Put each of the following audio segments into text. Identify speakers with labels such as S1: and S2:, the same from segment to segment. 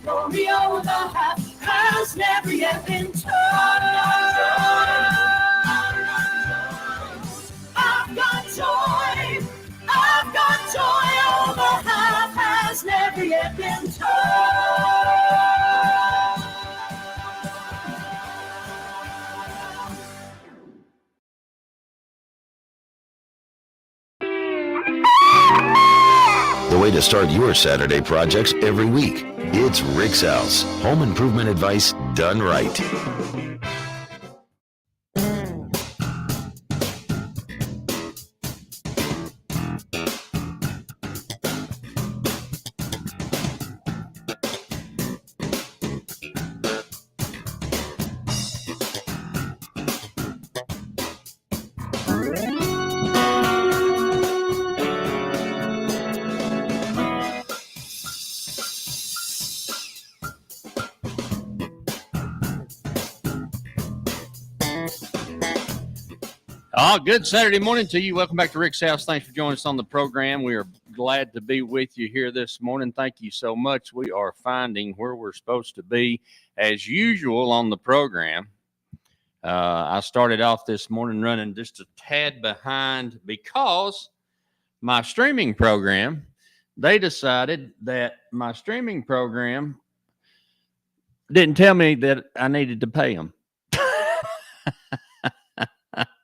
S1: Romeo the half has never yet been told. I've got joy. I've got joy. Oh, the half has never yet been told.
S2: The way to start your Saturday projects every week. It's Rick's House. Home improvement advice done right.
S3: Good Saturday morning to you. Welcome back to Rick's House. Thanks for joining us on the program. We are glad to be with you here this morning. Thank you so much. We are finding where we're supposed to be as usual on the program. I started off this morning running just a tad behind because my streaming program, they decided that my streaming program didn't tell me that I needed to pay them.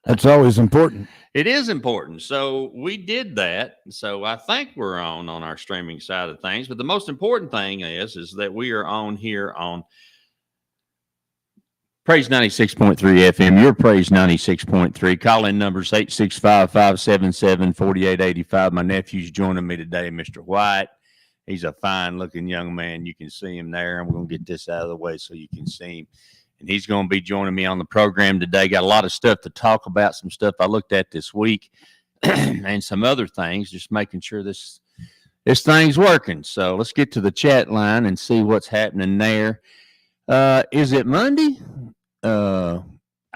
S4: That's always important.
S3: It is important. So we did that. So I think we're on our streaming side of things. But the most important thing is that we are on here on Praise 96.3 FM, your Praise 96.3. Call-in numbers 865-577-4885. My nephew's joining me today, Mr. White. He's a fine-looking young man. You can see him there. I'm going to get this out of the way so you can see him. And he's going to be joining me on the program today. Got a lot of stuff to talk about, some stuff I looked at this week and some other things, just making sure this thing's working. So let's get to the chat line and see what's happening there. Is it Monday? I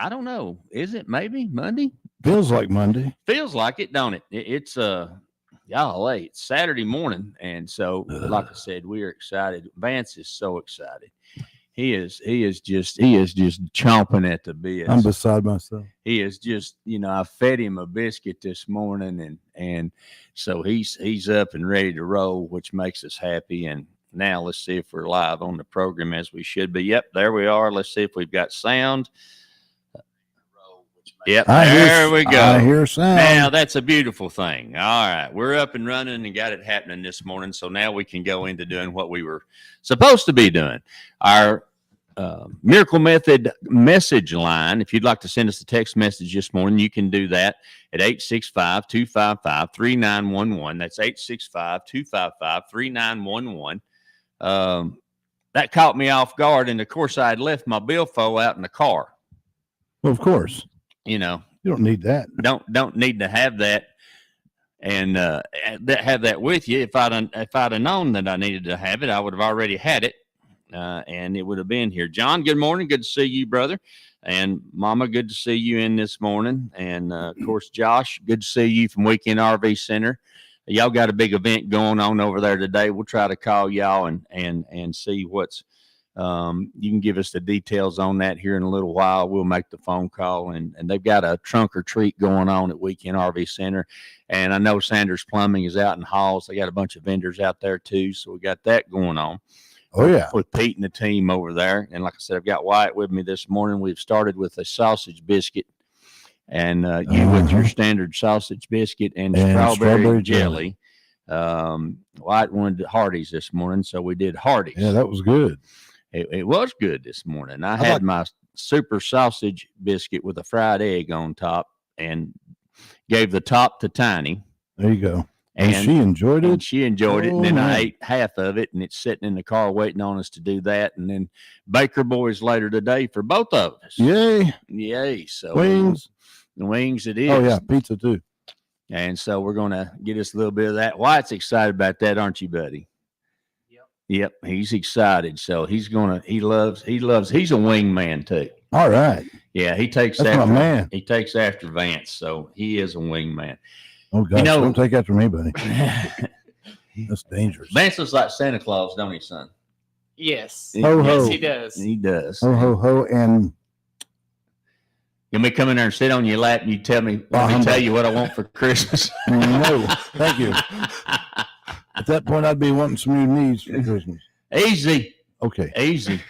S3: don't know. Is it maybe Monday?
S4: Feels like Monday.
S3: Feels like it, don't it? It's golly, it's Saturday morning. And so, like I said, we are excited. Vance is so excited. He is just chomping at the bit.
S4: I'm beside myself.
S3: He is just, I fed him a biscuit this morning and so he's up and ready to roll, which makes us happy. And now let's see if we're live on the program as we should be. Yep, there we are. Let's see if we've got sound. Yep, there we go.
S4: I hear sound.
S3: Now that's a beautiful thing. All right, we're up and running and got it happening this morning. So now we can go into doing what we were supposed to be doing. Our Miracle Method message line. If you'd like to send us a text message this morning, you can do that at 865-255-3911. That's 865-255-3911. That caught me off guard, and of course I had left my billfold out in the car.
S4: Well, of course.
S3: You
S4: don't need that.
S3: Don't need to have that and have that with you. If I'd have known that I needed to have it, I would have already had it, and it would have been here. John, good morning. Good to see you, brother. And Mama, good to see you in this morning. And of course, Josh, good to see you from Weekend RV Center. Y'all got a big event going on over there today. We'll try to call y'all and see what's. You can give us the details on that here in a little while. We'll make the phone call, and they've got a trunk or treat going on at Weekend RV Center. And I know Sanders Plumbing is out in Halls. They got a bunch of vendors out there too. So we got that going on.
S4: Oh yeah.
S3: With Pete and the team over there. And like I said, I've got Wyatt with me this morning. We've started with a sausage biscuit and you with your standard sausage biscuit and strawberry jelly. Wyatt wanted Hardee's this morning. So we did Hardee's.
S4: Yeah, that was good.
S3: It was good this morning. I had my super sausage biscuit with a fried egg on top and gave the top to Tiny.
S4: There you go. And she enjoyed it?
S3: And she enjoyed it. And then I ate half of it, and it's sitting in the car waiting on us to do that. And then Baker Boys later today for both of us.
S4: Yay.
S3: Yay. So
S4: wings.
S3: The wings it is.
S4: Oh, yeah, pizza too.
S3: And so we're going to get us a little bit of that. Wyatt's excited about that, aren't you, buddy? Yep, he's excited. So he's a wingman too.
S4: All right.
S3: Yeah, that's
S4: my man.
S3: He takes after Vance, so he is a wingman.
S4: Oh gosh, don't take after me, buddy. That's dangerous.
S3: Vance looks like Santa Claus, don't he, son?
S5: Yes.
S4: Ho,
S5: Yes,
S4: ho.
S5: he does.
S3: He does.
S4: Ho, ho, ho. And
S3: You may come in there and sit on your lap and you tell me, let me tell you what I want for Christmas.
S4: no, thank you. At that point, I'd be wanting some new knees for Christmas.
S3: Easy.
S4: Okay.
S3: Easy.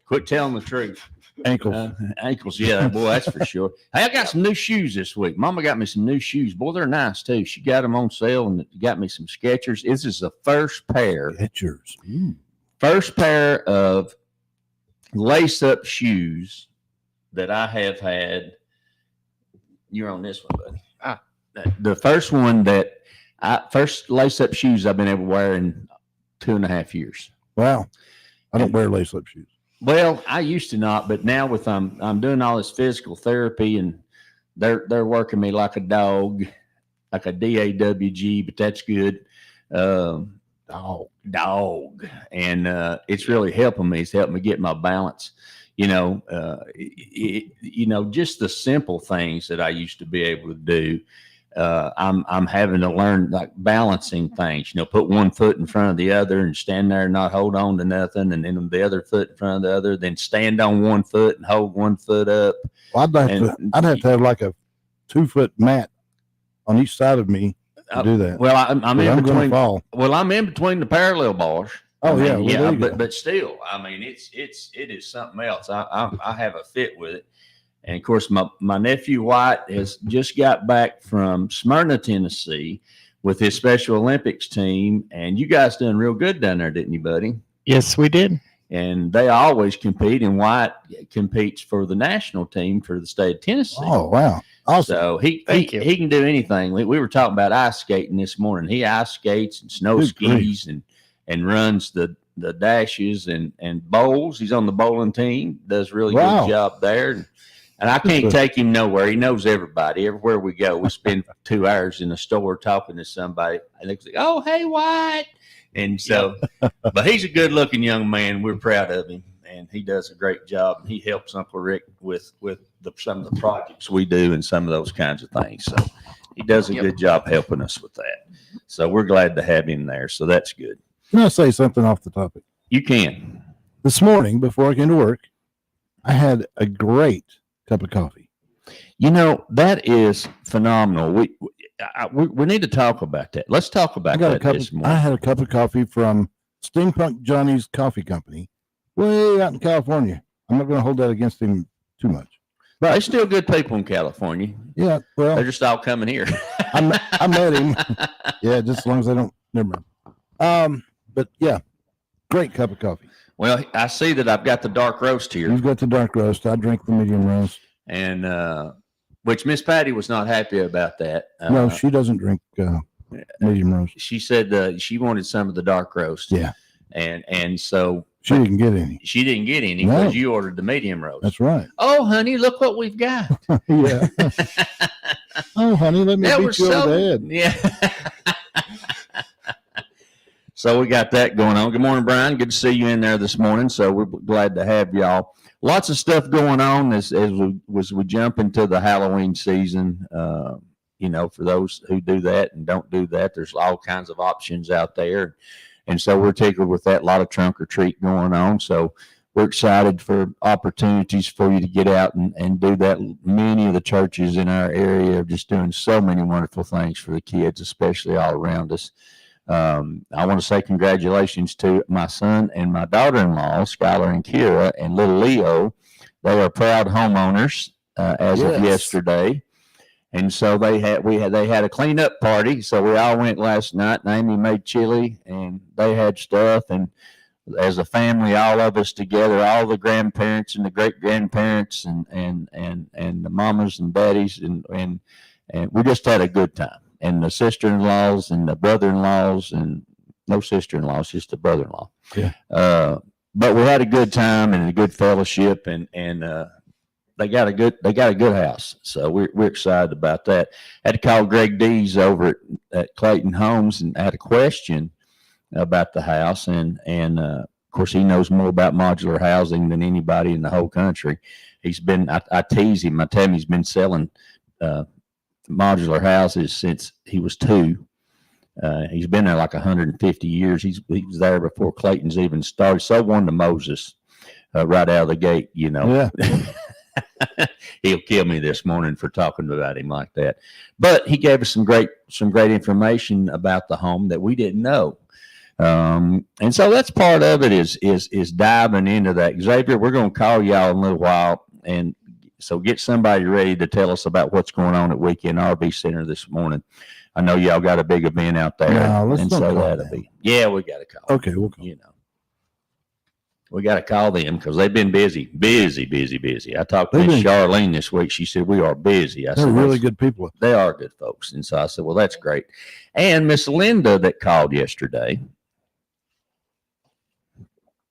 S3: Quit telling the truth.
S4: Ankles.
S3: Ankles, yeah, boy, that's for sure. Hey, I got some new shoes this week. Mama got me some new shoes. Boy, they're nice too. She got them on sale and got me some Skechers. This is the first pair of lace-up shoes that I have had. You're on this one, buddy. The first one first lace-up shoes I've been able to wear in 2.5 years.
S4: Wow. I don't wear lace-up shoes.
S3: Well, I used to not, but now with I'm doing all this physical therapy and they're working me like a dog, like a DAWG, but that's good. Dog. And it's really helping me. It's helping me get my balance. Just the simple things that I used to be able to do. I'm having to learn like balancing things, put one foot in front of the other and stand there and not hold on to nothing. And then the other foot in front of the other, then stand on one foot and hold one foot up.
S4: Well, I'd have to have like a 2-foot mat on each side of me to do that.
S3: Well, I'm in between.
S4: Fall.
S3: Well, I'm in between the parallel bars.
S4: Oh, yeah.
S3: But still, I mean, it is something else. I have a fit with it. And of course, my nephew White has just got back from Smyrna, Tennessee, with his Special Olympics team. And you guys done real good down there, didn't you, buddy?
S5: Yes, we did.
S3: And they always compete, and White competes for the national team for the state of Tennessee.
S4: Oh, wow. Awesome.
S3: So he can do anything. We were talking about ice skating this morning. He ice skates and snow skis and runs the dashes and bowls. He's on the bowling team, does a really good job there. And I can't take him nowhere. He knows everybody. Everywhere we go, we spend 2 hours in the store talking to somebody. And they're like, oh, hey, White. And so, but he's a good-looking young man. We're proud of him, and he does a great job. He helps Uncle Rick with some of the projects we do and some of those kinds of things. So he does a good job helping us with that. So we're glad to have him there. So that's good.
S4: Can I say something off the topic?
S3: You can.
S4: This morning, before I came to work, I had a great cup of coffee.
S3: That is phenomenal. We need to talk about that. Let's talk about that this morning.
S4: I had a cup of coffee from Steampunk Johnny's Coffee Company way out in California. I'm not going to hold that against him too much.
S3: But they're still good people in California.
S4: Yeah, well.
S3: They're just all coming here.
S4: I met him. Yeah, just as long as they don't. Never mind. But yeah, great cup of coffee.
S3: Well, I see that I've got the dark roast here.
S4: You've got the dark roast. I drink the medium roast.
S3: And which Miss Patty was not happy about that.
S4: No, she doesn't drink medium roast.
S3: She said she wanted some of the dark roast.
S4: Yeah.
S3: And so
S4: she didn't get any.
S3: She didn't get any because you ordered the medium roast.
S4: That's right.
S3: Oh, honey, look what we've got.
S4: Yeah. Oh, honey, let me beat you over the head.
S3: Yeah. So we got that going on. Good morning, Brian. Good to see you in there this morning. So we're glad to have y'all. Lots of stuff going on as we jump into the Halloween season. For those who do that and don't do that, there's all kinds of options out there. And so we're tickled with that. A lot of trunk or treat going on. So we're excited for opportunities for you to get out and do that. Many of the churches in our area are just doing so many wonderful things for the kids, especially all around us. I want to say congratulations to my son and my daughter-in-law, Skylar and Kira, and little Leo. They are proud homeowners as of yesterday. And so they had a cleanup party. So we all went last night. And Amy made chili, and they had stuff. And as a family, all of us together, all the grandparents and the great grandparents, and the mamas and daddies, and we just had a good time. And the sister-in-laws and the brother-in-laws, and no sister-in-laws, just the brother-in-law.
S4: Yeah.
S3: But we had a good time and a good fellowship, and they got a good house. So we're excited about that. I had to call Greg Dees over at Clayton Homes and had a question about the house, and of course he knows more about modular housing than anybody in the whole country. He's been, I tease him, I tell him he's been selling modular houses since he was 2. He's been there like 150 years. He was there before Clayton's even started. So one to Moses right out of the gate, you know.
S4: Yeah.
S3: He'll kill me this morning for talking about him like that. But he gave us some great information about the home that we didn't know. And so that's part of it is diving into that. Xavier, we're going to call y'all in a little while, and so get somebody ready to tell us about what's going on at Weekend RV Center this morning. I know y'all got a big event out there,
S4: No, let's
S3: and
S4: not
S3: so
S4: call
S3: that'll
S4: them.
S3: be we got to call.
S4: Okay, we'll call.
S3: You know, we got to call them because they've been busy. I talked to
S4: They've been-
S3: Charlene this week. She said we are busy. I
S4: They're
S3: said
S4: really good people.
S3: they are good folks, and so I said, well, that's great. And Miss Linda that called yesterday.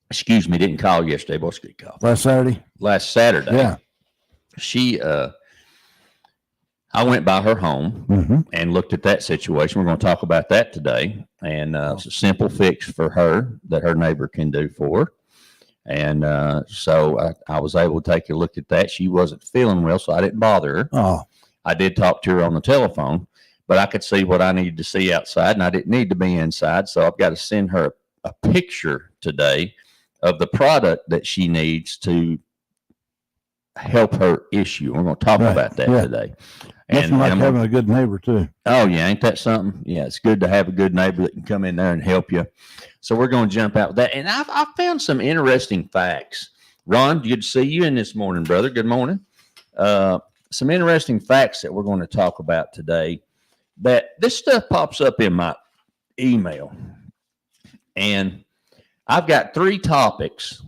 S3: Excuse me, didn't call yesterday. What's good call?
S4: Last Saturday.
S3: Last Saturday.
S4: Yeah.
S3: She I went by her home
S4: Mm-hmm.
S3: and looked at that situation. We're going to talk about that today. And it's a simple fix for her that her neighbor can do for her. And so I was able to take a look at that. She wasn't feeling well, so I didn't bother her.
S4: Oh,
S3: I did talk to her on the telephone, but I could see what I needed to see outside, and I didn't need to be inside. So I've got to send her a picture today of the product that she needs to help her issue. We're going to talk
S4: Right,
S3: about that
S4: yeah.
S3: today.
S4: nothing like
S3: I'm
S4: having a good neighbor too.
S3: oh yeah, ain't that something? Yeah, it's good to have a good neighbor that can come in there and help you. So we're going to jump out with that. And I've found some interesting facts. Ron, good to see you in this morning, brother. Good morning. Some interesting facts that we're going to talk about today. That this stuff pops up in my email. And I've got 3 topics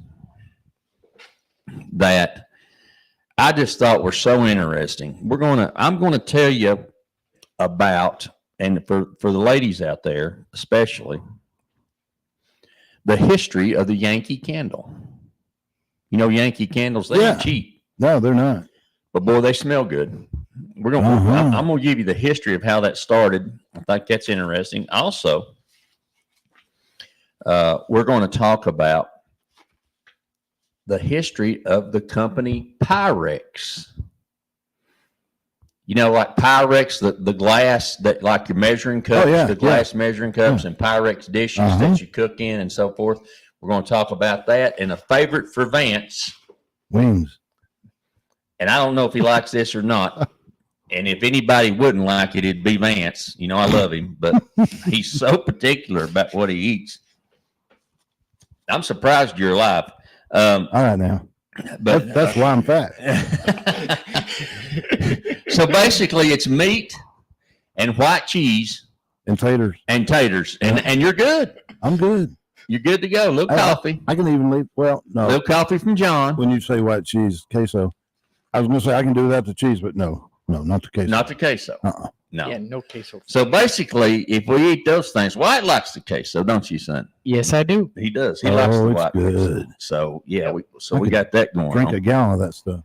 S3: that I just thought were so interesting. I'm going to tell you about, and for the ladies out there, especially, the history of the Yankee Candle. You know, Yankee candles, they ain't cheap,
S4: No, they're not.
S3: but boy, they smell good. We're going I'm going to give you the history of how that started. I think that's interesting. Also, we're going to talk about the history of the company Pyrex. You know, like Pyrex, the glass that like your measuring cups, the glass measuring cups, and Pyrex dishes that you cook in and so forth. We're going to talk about that. And a favorite for Vance,
S4: Wings.
S3: and I don't know if he likes this or not. And if anybody wouldn't like it, it'd be Vance. You know, I love him, but he's so particular about what he eats. I'm surprised you're alive.
S4: All right now.
S3: But
S4: That's why I'm fat.
S3: So basically, it's meat and white cheese
S4: And taters.
S3: and you're good.
S4: I'm good.
S3: You're good to go. Little coffee.
S4: I can even leave. Well, no.
S3: Little coffee from John.
S4: When you say white cheese, queso, I was going to say I can do without the cheese, but no, not the queso.
S3: Not the queso.
S4: Uh-uh.
S3: No.
S5: Yeah, no queso.
S3: So basically, if we eat those things, White likes the queso, don't you, son?
S5: Yes, I do.
S3: He does. He likes the
S4: it's
S3: white.
S4: good.
S3: So yeah, we
S4: I
S3: we
S4: could
S3: got that going
S4: Drink
S3: on.
S4: a gallon of that stuff.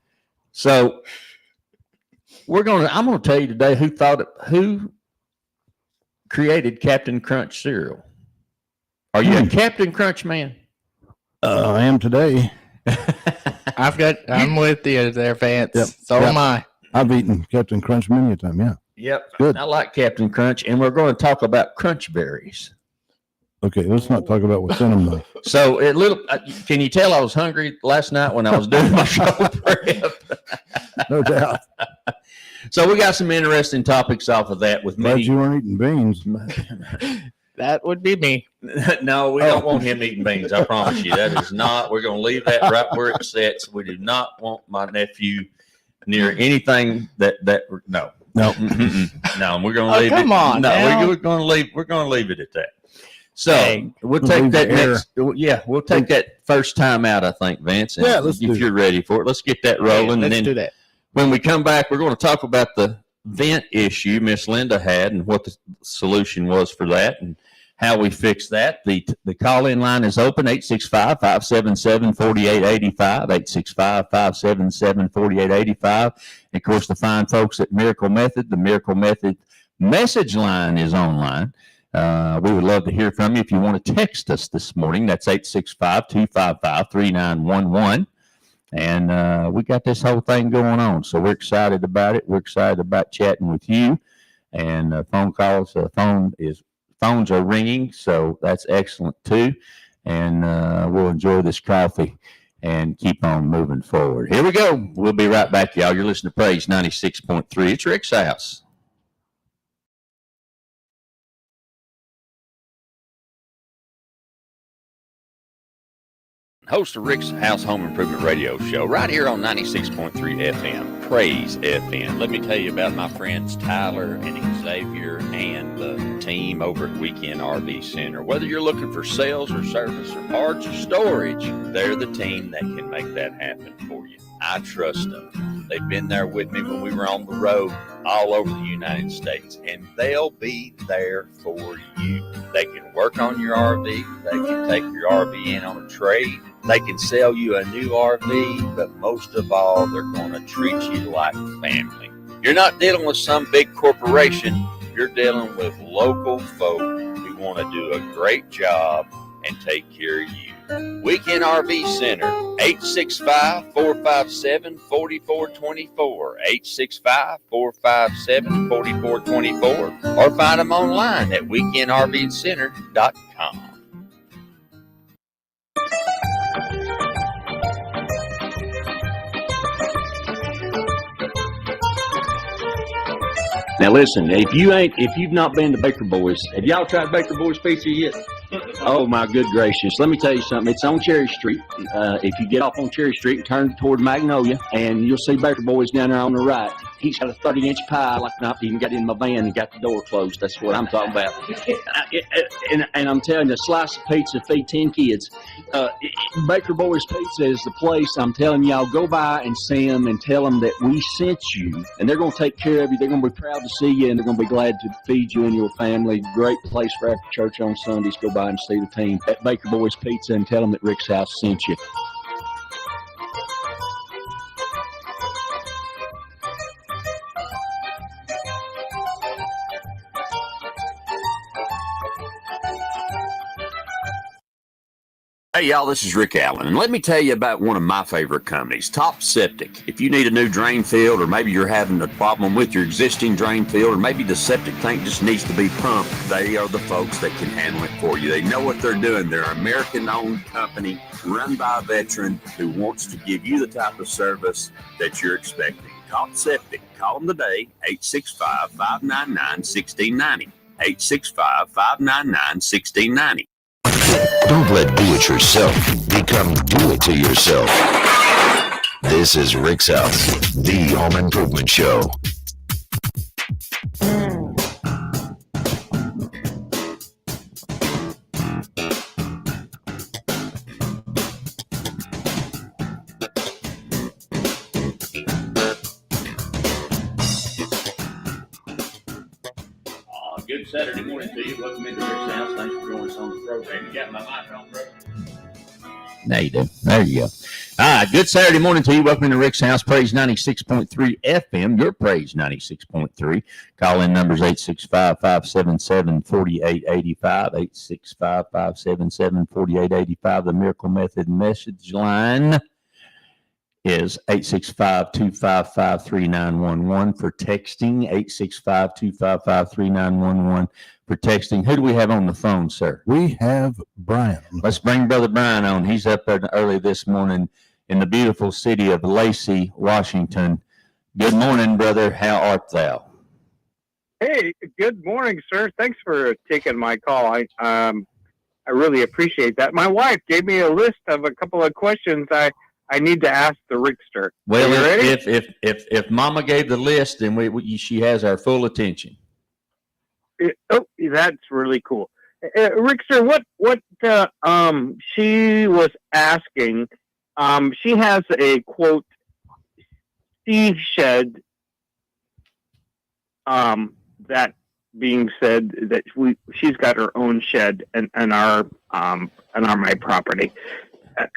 S3: So I'm gonna tell you today who created Captain Crunch cereal. Are you a Captain Crunch man?
S4: I am today.
S5: I'm with you there, Vance.
S4: Yep.
S5: So
S4: Yep.
S5: am I.
S4: I've eaten Captain Crunch many a time. Yeah.
S3: Yep.
S4: Good.
S3: I like Captain Crunch, and we're going to talk about crunch berries.
S4: Okay. Let's not talk about what's in them though.
S3: So can you tell I was hungry last night when I was doing my show prep?
S4: No doubt.
S3: So we got some interesting topics off of that with
S4: Glad
S3: me.
S4: you weren't eating beans.
S5: That would be me.
S3: No, we don't want him eating beans. I promise you. That is not. We're going to leave that right where it sits. We do not want my nephew near anything that no.
S4: No.
S3: Mm-mm. No, we're going to
S5: Oh,
S3: leave it.
S5: come on
S3: No,
S5: now.
S3: we're going to leave. We're going to leave it at that. So
S5: Dang.
S3: we'll take
S4: Leave
S3: that
S4: the air.
S3: next. Yeah, we'll take that first time out. I think, Vince. And
S4: Yeah, let's
S3: if
S4: do
S3: you're ready for it, let's get that rolling.
S5: Let's
S3: and
S5: do
S3: then
S5: that.
S3: when we come back, we're going to talk about the vent issue Miss Linda had and what the solution was for that and how we fixed that. The call-in line is open, 865-577-4885, 865-577-4885. And of course, the fine folks at Miracle Method, the Miracle Method message line is online. We would love to hear from you. If you want to text us this morning, that's 865-255-3911. And we got this whole thing going on. So we're excited about it. We're excited about chatting with you. And phone
S6: phones are ringing, so that's excellent too. And we'll enjoy this coffee and keep on moving forward. Here we go. We'll be right back, y'all. You're listening to Praise 96.3. It's Rick's House. Host of Rick's House Home Improvement Radio Show right here on 96.3 FM, Praise FM. Let me tell you about my friends Tyler and Xavier and the team over at Weekend RV Center. Whether you're looking for sales or service or parts or storage, they're the team that can make that happen for you. I trust them. They've been there with me when we were on the road all over the United States, and they'll be there for you. They can work on your RV. They can take your RV in on a trade. They can sell you a new RV, but most of all, they're going to treat you like family. You're not dealing with some big corporation. You're dealing with local folk who want to do a great job and take care of you. Weekend RV Center, 865-457-4424, 865-457-4424, or find them online at weekendrvcenter.com. Now listen, if you've not been to Baker Boys, have y'all tried Baker Boys pizza yet? Oh my good gracious. Let me tell you something. It's on Cherry Street. If you get off on Cherry Street and turn toward Magnolia, and you'll see Baker Boys down there on the right. He's got a 30-inch pie, like not even got in my van and got the door closed. That's what I'm talking about. And I'm telling you, a slice of pizza feed 10 kids. Baker Boys Pizza is the place. I'm telling y'all, go by and see them and tell them that we sent you, and they're going to take care of you. They're going to be proud to see you, and they're going to be glad to feed you and your family. Great place for after church on Sundays. Go by and see the team at Baker Boys Pizza and tell them that Rick's House sent you. Hey, y'all, this is Rick Allen, and let me tell you about one of my favorite companies, Top Septic. If you need a new drain field, or maybe you're having a problem with your existing drain field, or maybe the septic tank just needs to be pumped, they are the folks that can handle it for you. They know what they're doing. They're an American-owned company run by a veteran who wants to give you the type of service that you're expecting. Top Septic. Call them today, 865-599-1690, 865-599-1690.
S2: Don't let do-it-yourself become do-it-to-yourself. This is Rick's House, the home improvement show.
S3: Good Saturday morning to you. Welcome into Rick's House. Thanks for joining us on the program. You got my mic on, bro?
S6: There you do. There you go. All right. Good Saturday morning to you. Welcome to Rick's House, Praise 96.3 FM. Your Praise 96.3. Call-in numbers 865-577-4885, 865-577-4885. The Miracle Method message line is 865-255-3911 for texting, 865-255-3911 for texting. Who do we have on the phone, sir?
S4: We have Brian.
S6: Let's bring Brother Brian on. He's up there early this morning in the beautiful city of Lacey, Washington. Good morning, brother. How art thou?
S7: Hey, good morning, sir. Thanks for taking my call. I really appreciate that. My wife gave me a list of a couple of questions I need to ask the Rickster.
S6: Well,
S7: Are you ready?
S6: if Mama gave the list, then she has our full attention.
S7: Oh, that's really cool. Rickster, what she was asking, she has a quote sea shed. That being said, that she's got her own shed and our my property.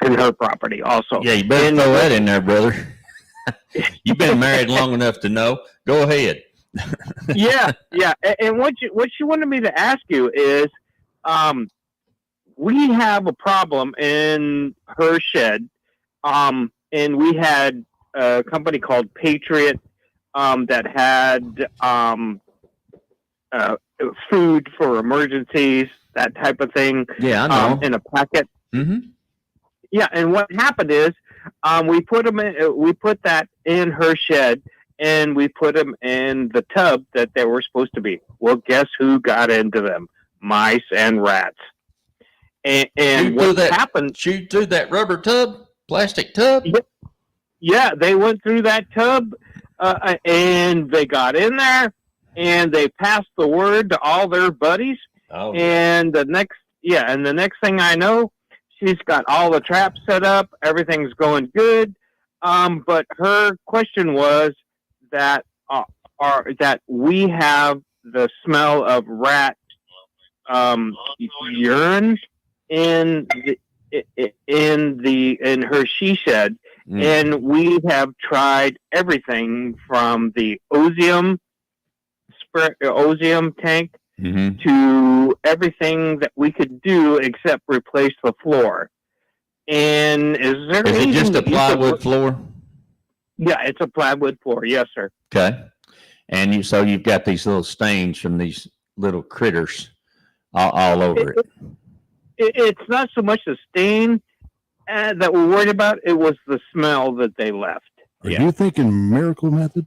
S7: And her property also.
S6: Yeah, you better throw that in there, brother. You've been married long enough to know. Go ahead.
S7: yeah. And what she wanted me to ask you is, we have a problem in her shed, and we had a company called Patriot that had food for emergencies, that type of thing,
S3: Yeah, I know.
S7: in a packet.
S3: Mm-hmm.
S7: Yeah, and what happened is, we put that in her shed, and we put them in the tub that they were supposed to be. Well, guess who got into them? Mice and rats. And what happened?
S3: Shoot through that rubber tub, plastic tub.
S7: Yeah, they went through that tub, and they got in there, and they passed the word to all their buddies.
S3: Oh,
S7: And the next thing I know, she's got all the traps set up. Everything's going good. But her question was that that we have the smell of rat urine in her she shed, and we have tried everything from the Ozium tank to everything that we could do except replace the floor. And is it
S3: just a plywood floor?
S7: Yeah, it's a plywood floor. Yes, sir.
S3: Okay. And so you've got these little stains from these little critters all over it.
S7: It's not so much the stain that we're worried about. It was the smell that they left.
S4: Are you thinking miracle method?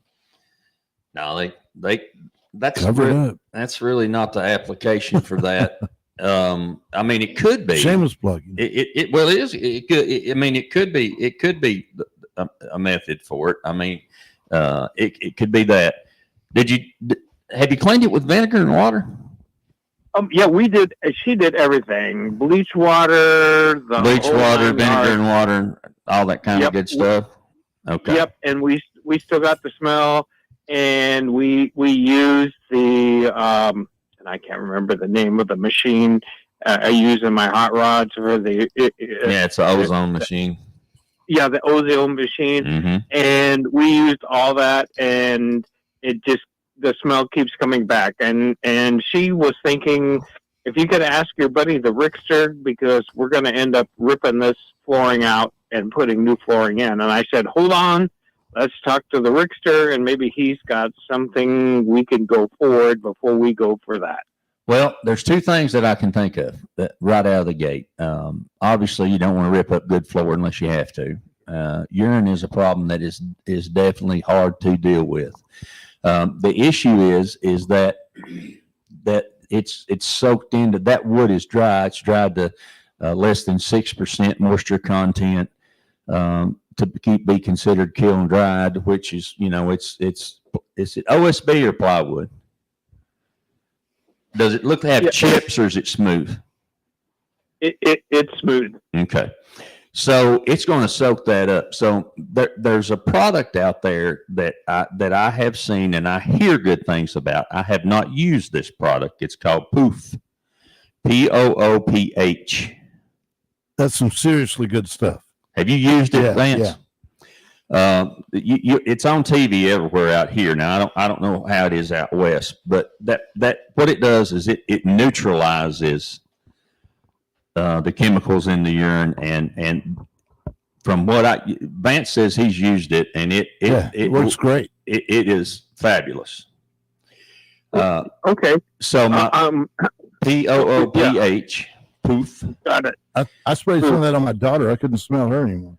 S3: No, that's
S4: Cover it up.
S3: That's really not the application for that. I mean, it could be.
S4: Shameless plugging.
S3: It is. It could. It could be. It could be a method for it. I mean, it could be that. Have you cleaned it with vinegar and water?
S7: Yeah, we did. She did everything: bleach water,
S3: vinegar and water, all that kind of good stuff. Okay.
S7: Yep, and we still got the smell, and we used the and I can't remember the name of the machine I use in my hot rods for the.
S3: It's an ozone machine.
S7: Yeah, the ozone machine, and we used all that, and the smell keeps coming back. And she was thinking, if you could ask your buddy the Rickster, because we're going to end up ripping this flooring out and putting new flooring in. And I said, hold on, let's talk to the Rickster, and maybe he's got something we can go forward before we go for that.
S3: Well, there's two things that I can think of that right out of the gate. Obviously, you don't want to rip up good floor unless you have to. Urine is a problem that is definitely hard to deal with. The issue is that it's soaked into that wood is dry. It's dried to less than 6% moisture content to be considered kiln dried, which is it's it OSB or plywood. Does it look to have chips or is it smooth?
S7: It's smooth.
S3: Okay. So it's going to soak that up. So there's a product out there that I have seen and I hear good things about. I have not used this product. It's called Pooph, Pooph.
S4: That's some seriously good stuff.
S3: Have you used it, Lance?
S4: Yeah.
S3: It's on TV everywhere out here. Now I don't know how it is out west, but that what it does is it neutralizes the chemicals in the urine, and from what Vance says he's used it, and it works great. It is fabulous.
S7: Okay.
S3: So my Pooph. Pooph.
S7: Got it.
S4: I sprayed some of that on my daughter. I couldn't smell her anymore.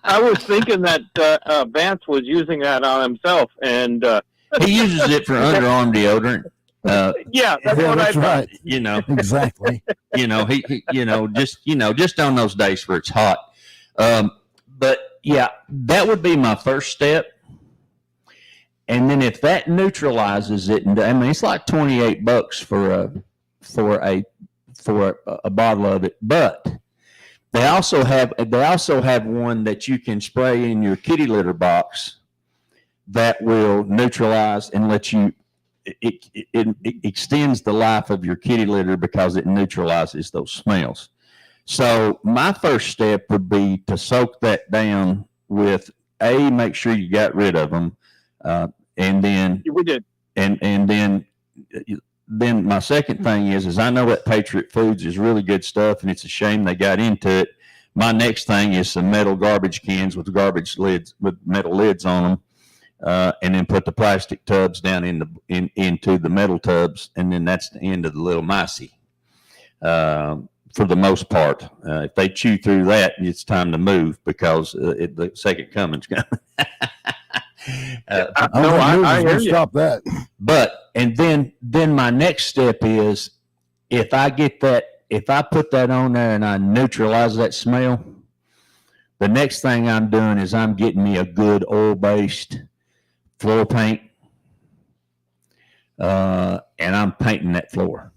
S7: I was thinking that Vance was using that on himself, and
S3: he uses it for underarm deodorant.
S7: Yeah, that's what I thought.
S4: Right.
S3: Exactly. Just on those days where it's hot. But yeah, that would be my first step. And then if that neutralizes it, and I mean it's like $28 for a bottle of it, but they also have one that you can spray in your kitty litter box that will neutralize and let you. It extends the life of your kitty litter because it neutralizes those smells. So my first step would be to soak that down with make sure you got rid of them, and then
S7: we did.
S3: And then my second thing is I know that Patriot Foods is really good stuff, and it's a shame they got into it. My next thing is some metal garbage cans with metal lids on them. and then put the plastic tubs down into the metal tubs, and then that's the end of the little micey. For the most part, if they chew through that, it's time to move because the second coming's coming.
S7: I hear you.
S4: Stop that.
S3: But and then my next step is if I put that on there and I neutralize that smell, the next thing I'm doing is I'm getting me a good oil-based floor paint, and I'm painting that floor.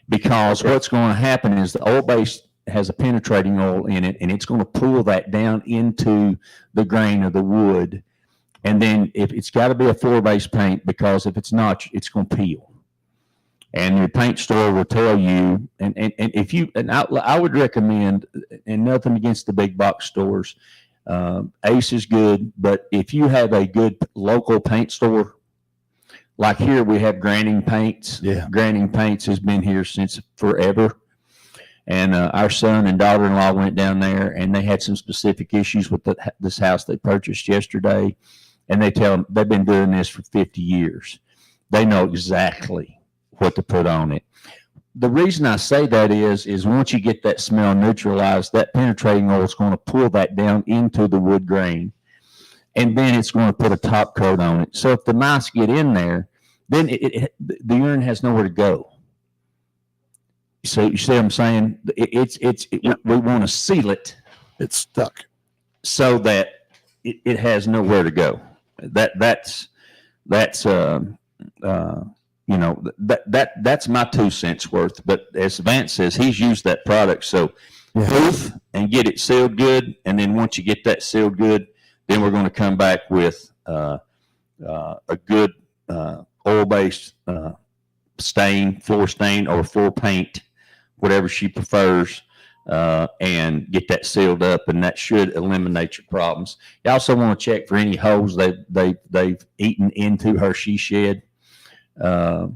S3: Because what's going to happen is the oil base has a penetrating oil in it, and it's going to pull that down into the grain of the wood. And then if it's got to be a floor-based paint, because if it's not, it's going to peel. And your paint store will tell you, I would recommend, and nothing against the big box stores, Ace is good, but if you have a good local paint store, like here, we have Granning Paints.
S4: Yeah.
S3: Granning Paints has been here since forever. And our son and daughter-in-law went down there, and they had some specific issues with this house they purchased yesterday. And they tell them they've been doing this for 50 years. They know exactly what to put on it. The reason I say that is once you get that smell neutralized, that penetrating oil is going to pull that down into the wood grain. And then it's going to put a top coat on it. So if the mice get in there, then the urine has nowhere to go. So you see what I'm saying? We want to seal it.
S4: It's stuck.
S3: So that it has nowhere to go. That's that's my 2 cents worth. But as Vance says, he's used that product. So poof and get it sealed good. And then once you get that sealed good, then we're going to come back with a good oil-based stain, floor stain, or floor paint, whatever she prefers, and get that sealed up, and that should eliminate your problems. You also want to check for any holes they've eaten into her she shed. And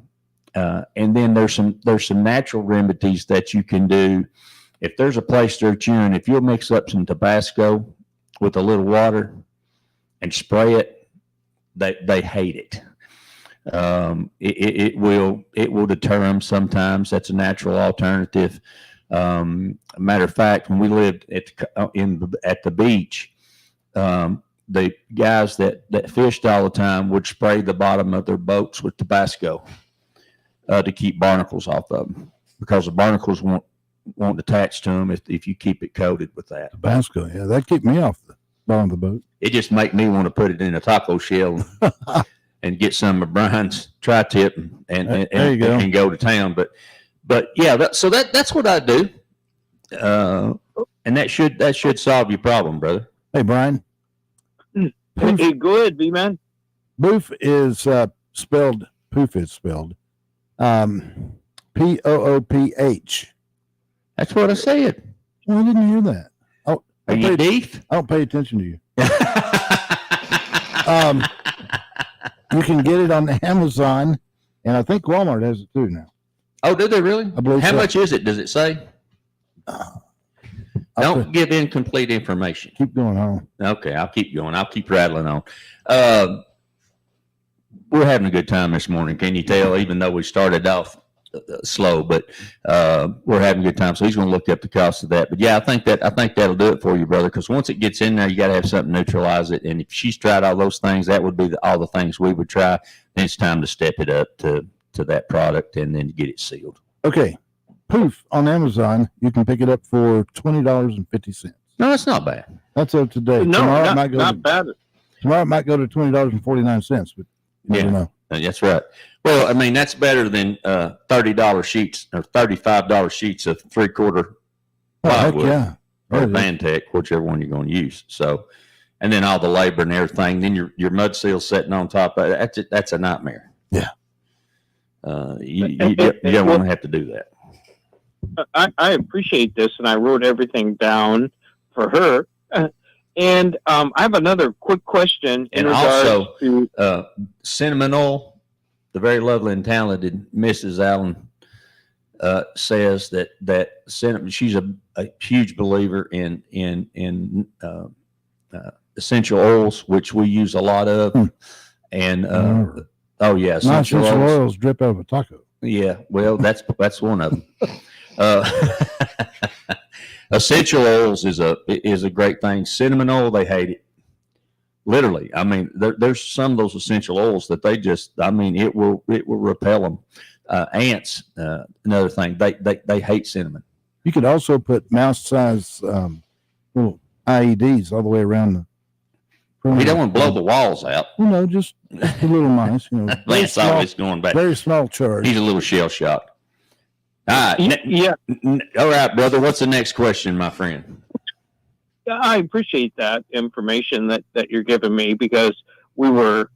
S3: then there's some natural remedies that you can do. If there's a place they're chewing, if you'll mix up some Tabasco with a little water and spray it, they hate it. It will deter them sometimes. That's a natural alternative. Matter of fact, when we lived at the beach, the guys that fished all the time would spray the bottom of their boats with Tabasco to keep barnacles off of them, because the barnacles won't attach to them if you keep it coated with that.
S4: Tabasco, yeah, that kept me off the bottom of the boat.
S3: It just make me want to put it in a taco shell and get some of Brian's tri-tip and go to town. But yeah, that's what I do. And that should solve your problem, brother.
S4: Hey, Brian.
S7: Hey, go ahead, B-Man.
S4: Poof is spelled P-O-O-P-H.
S3: That's what I said.
S4: Well, I didn't hear that.
S3: Are you deaf?
S4: I don't pay attention to you. You can get it on Amazon, and I think Walmart has it too now.
S3: Oh, do they really?
S4: I believe
S3: How
S4: so.
S3: much is it? Does it say? Don't give incomplete information.
S4: Keep going on.
S3: Okay, I'll keep going. I'll keep rattling on. We're having a good time this morning. Can you tell? Even though we started off slow, but we're having a good time. So he's going to look up the cost of that. But yeah, I think that'll do it for you, brother. Because once it gets in there, you got to have something to neutralize it. And if she's tried all those things, that would be all the things we would try. Then it's time to step it up to that product and then get it sealed.
S4: Okay. Poof on Amazon, you can pick it up for $20.50.
S3: No, that's not bad.
S4: That's up today.
S7: No,
S4: tomorrow
S7: not bad.
S4: Tomorrow it might go to $20.49, but you never know.
S3: That's right. Well, I mean, that's better than $30 sheets or $35 sheets of 3/4
S4: Oh, heck
S3: plywood
S4: yeah.
S3: or
S4: Yeah,
S3: Bantech, whichever one you're going to use. So, and then all the labor and everything. Then your mud seal sitting on top of it. That's a nightmare.
S4: Yeah.
S3: You don't want to have to do that.
S7: I appreciate this, and I wrote everything down for her. And I have another quick question in
S3: And
S7: regards
S3: also,
S7: to
S3: cinnamon oil. The very lovely and talented Mrs. Allen says that cinnamon. She's a huge believer in essential oils, which we use a lot of, and oh yeah, essential
S4: non-essential
S3: oils.
S4: oils drip out of a taco.
S3: Yeah, well, that's one of them. Essential oils is a great thing. Cinnamon oil, they hate it. Literally, I mean, there's some of those essential oils that they just, I mean, it will repel them. Ants, another thing, they hate cinnamon.
S4: You could also put mouse-sized little IEDs all the way around the.
S3: We don't want to blow the walls out.
S4: Just a little mice. Very
S3: Lance
S4: small,
S3: always going back.
S4: very small charge.
S3: He's a little shell shocked. All right,
S7: Yeah,
S3: all right, brother. What's the next question, my friend?
S7: I appreciate that information that you're giving me, because we were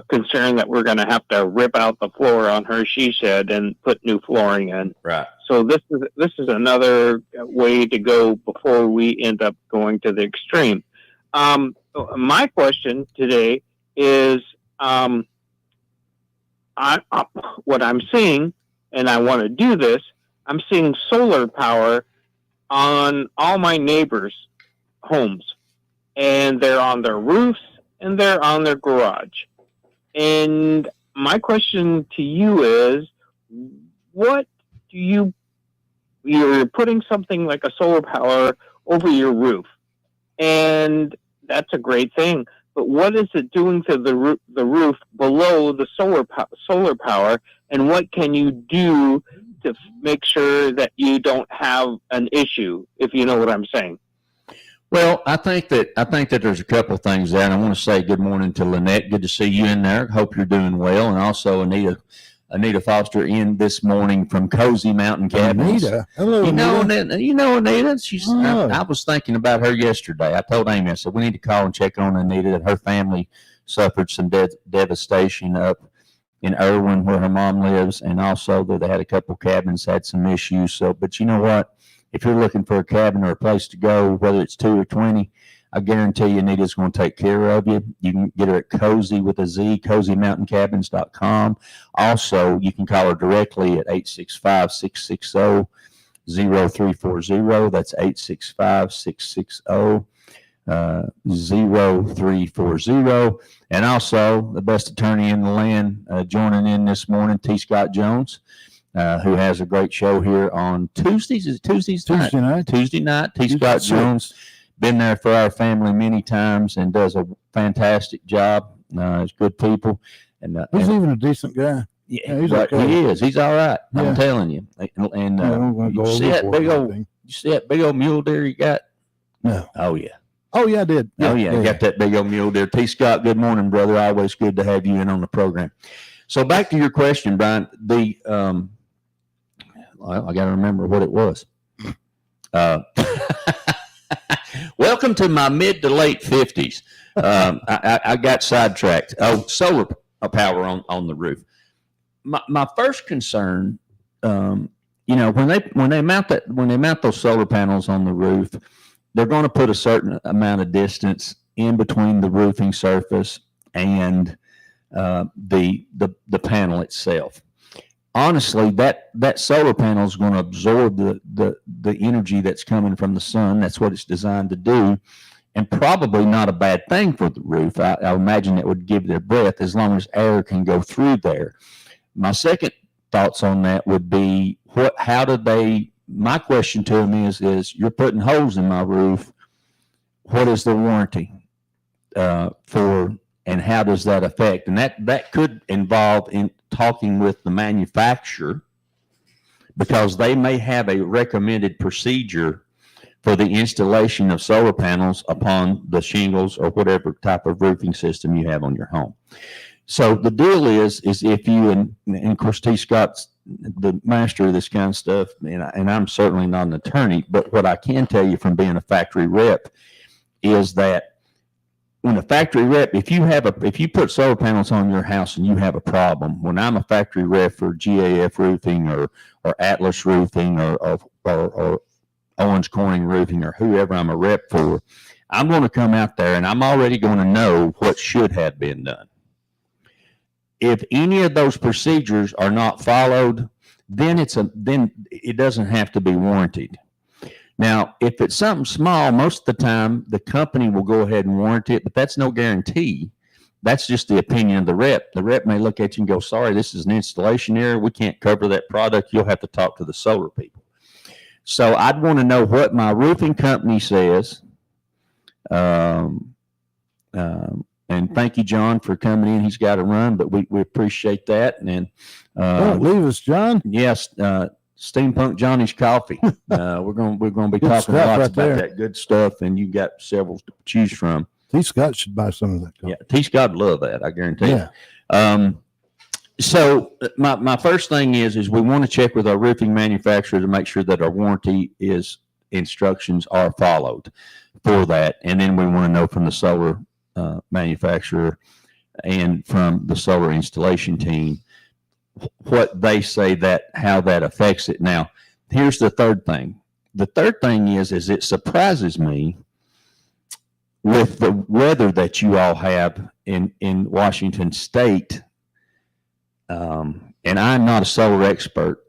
S7: concerned that we're going to have to rip out the floor on her she shed and put new flooring in.
S3: Right.
S7: So this is another way to go before we end up going to the extreme. My question today is, what I'm seeing, and I want to do this, I'm seeing solar power on all my neighbors' homes, and they're on their roofs and they're on their garage. And my question to you is, what do you're putting something like a solar power over your roof, and that's a great thing. But what is it doing to the roof below the solar power, and what can you do to make sure that you don't have an issue, if you know what I'm saying?
S3: Well, I think that there's a couple of things there, and I want to say good morning to Lynette. Good to see you in there. Hope you're doing well, and also Anita Foster in this morning from Cozy Mountain Cabins.
S4: Anita, hello.
S3: Anita. Anita. She's. I was thinking about her yesterday. I told Amy, I said we need to call and check on Anita. That her family suffered some devastation up in Irwin, where her mom lives, and also that they had a couple cabins had some issues. So, but you know what? If you're looking for a cabin or a place to go, whether it's 2 or 20, I guarantee you Anita's going to take care of you. You can get her at Cozy with a Z, CozyMountainCabins.com. Also, you can call her directly at 865-660-0340. That's 865-660-0340. And also, the best attorney in the land joining in this morning, T. Scott Jones, who has a great show here on Tuesdays. Is it Tuesdays night?
S4: Tuesday night.
S3: Tuesday night. T. Scott Jones, been there for our family many times and does a fantastic job. He's good people. And
S4: He's even a decent guy.
S3: yeah,
S4: he's
S3: but
S4: okay.
S3: he is. He's all right.
S4: Yeah.
S3: I'm telling you. And you see that big old mule deer you got?
S4: No.
S3: Oh yeah.
S4: Oh yeah, I did.
S3: Oh yeah, you got that big old mule deer. T. Scott, good morning, brother. Always good to have you in on the program. So back to your question, Brian. Well, I got to remember what it was. Welcome to my mid to late 50s. I got sidetracked. Oh, solar power on the roof. My first concern, when they mount those solar panels on the roof, they're going to put a certain amount of distance in between the roofing surface and the panel itself. Honestly, that solar panel is going to absorb the energy that's coming from the sun. That's what it's designed to do, and probably not a bad thing for the roof. I imagine it would give their breath as long as air can go through there. My second thoughts on that would be my question to them is you're putting holes in my roof. What is the warranty for, and how does that affect? And that could involve in talking with the manufacturer, because they may have a recommended procedure for the installation of solar panels upon the shingles or whatever type of roofing system you have on your home. So the deal is if you, and of course T. Scott's the master of this kind of stuff, and I'm certainly not an attorney, but what I can tell you from being a factory rep is that when a factory rep, if you put solar panels on your house and you have a problem, when I'm a factory rep for GAF Roofing or Atlas Roofing or Owens Corning Roofing or whoever I'm a rep for, I'm going to come out there and I'm already going to know what should have been done. If any of those procedures are not followed, then it doesn't have to be warranted. Now, if it's something small, most of the time the company will go ahead and warranty it, but that's no guarantee. That's just the opinion of the rep. The rep may look at you and go, sorry, this is an installation error. We can't cover that product. You'll have to talk to the solar people. So I'd want to know what my roofing company says. And thank you, John, for coming in. He's got to run, but we appreciate that. And
S4: Don't leave us, John.
S3: yes, Steampunk Johnny's Coffee. We're going to be
S4: Good
S3: talking
S4: stuff
S3: lots
S4: right
S3: about
S4: there.
S3: that good stuff, and you got several to choose from.
S4: T. Scott should buy some of that.
S3: Yeah, T. Scott love that, I guarantee.
S4: Yeah.
S3: So my first thing is we want to check with our roofing manufacturer to make sure that our warranty instructions are followed for that, and then we want to know from the solar manufacturer and from the solar installation team what they say how that affects it. Now, here's the third thing. The third thing is it surprises me with the weather that you all have in Washington State. And I'm not a solar expert,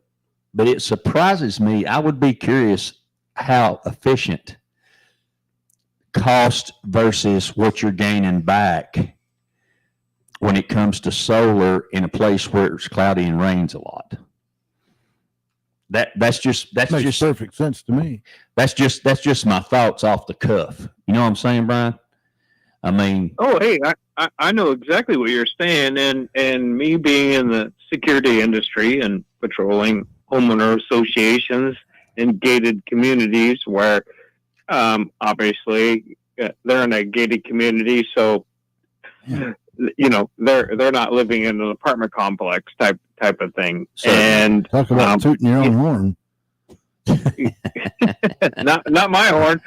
S3: but it surprises me. I would be curious how efficient cost versus what you're gaining back when it comes to solar in a place where it's cloudy and rains a lot. That's
S4: Makes
S3: just
S4: perfect sense to me.
S3: that's just my thoughts off the cuff. You know what I'm saying, Brian? I mean,
S7: Oh, hey, I know exactly what you're saying, and me being in the security industry and patrolling homeowner associations and gated communities where, obviously, they're in a gated community, so you know they're not living in an apartment complex type of thing,
S3: Certainly.
S7: and
S4: Talk about tooting your own horn.
S7: not my horn.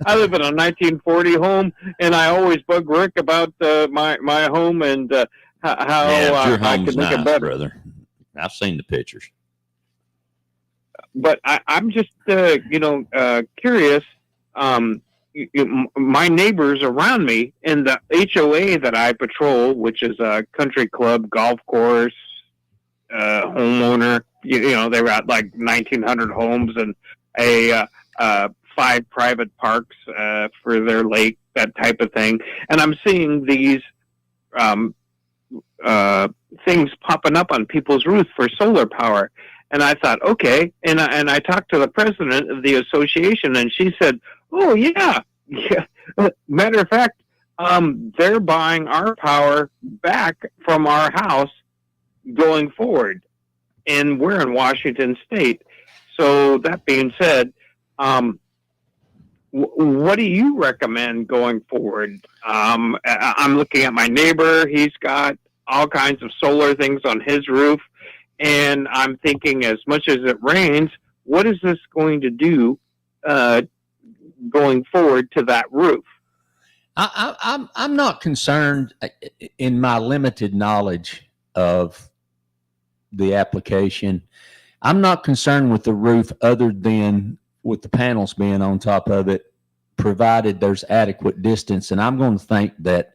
S7: I live in a 1940 home, and I always bug Rick about my home and how
S3: yeah, your
S7: I
S3: home's
S7: can make
S3: nice,
S7: it better.
S3: brother. I've seen the pictures.
S7: But I'm just curious. My neighbors around me in the HOA that I patrol, which is a country club, golf course, homeowner. You know, they've got like 1,900 homes and a 5 private parks for their lake, that type of thing. And I'm seeing these things popping up on people's roofs for solar power. And I thought, okay. And I talked to the president of the association, and she said, "Oh yeah. Matter of fact, they're buying our power back from our house going forward." And we're in Washington State. So that being said, what do you recommend going forward? I'm looking at my neighbor. He's got all kinds of solar things on his roof. And I'm thinking, as much as it rains, what is this going to do going forward to that roof?
S3: I'm not concerned in my limited knowledge of the application. I'm not concerned with the roof other than with the panels being on top of it, provided there's adequate distance. And I'm going to think that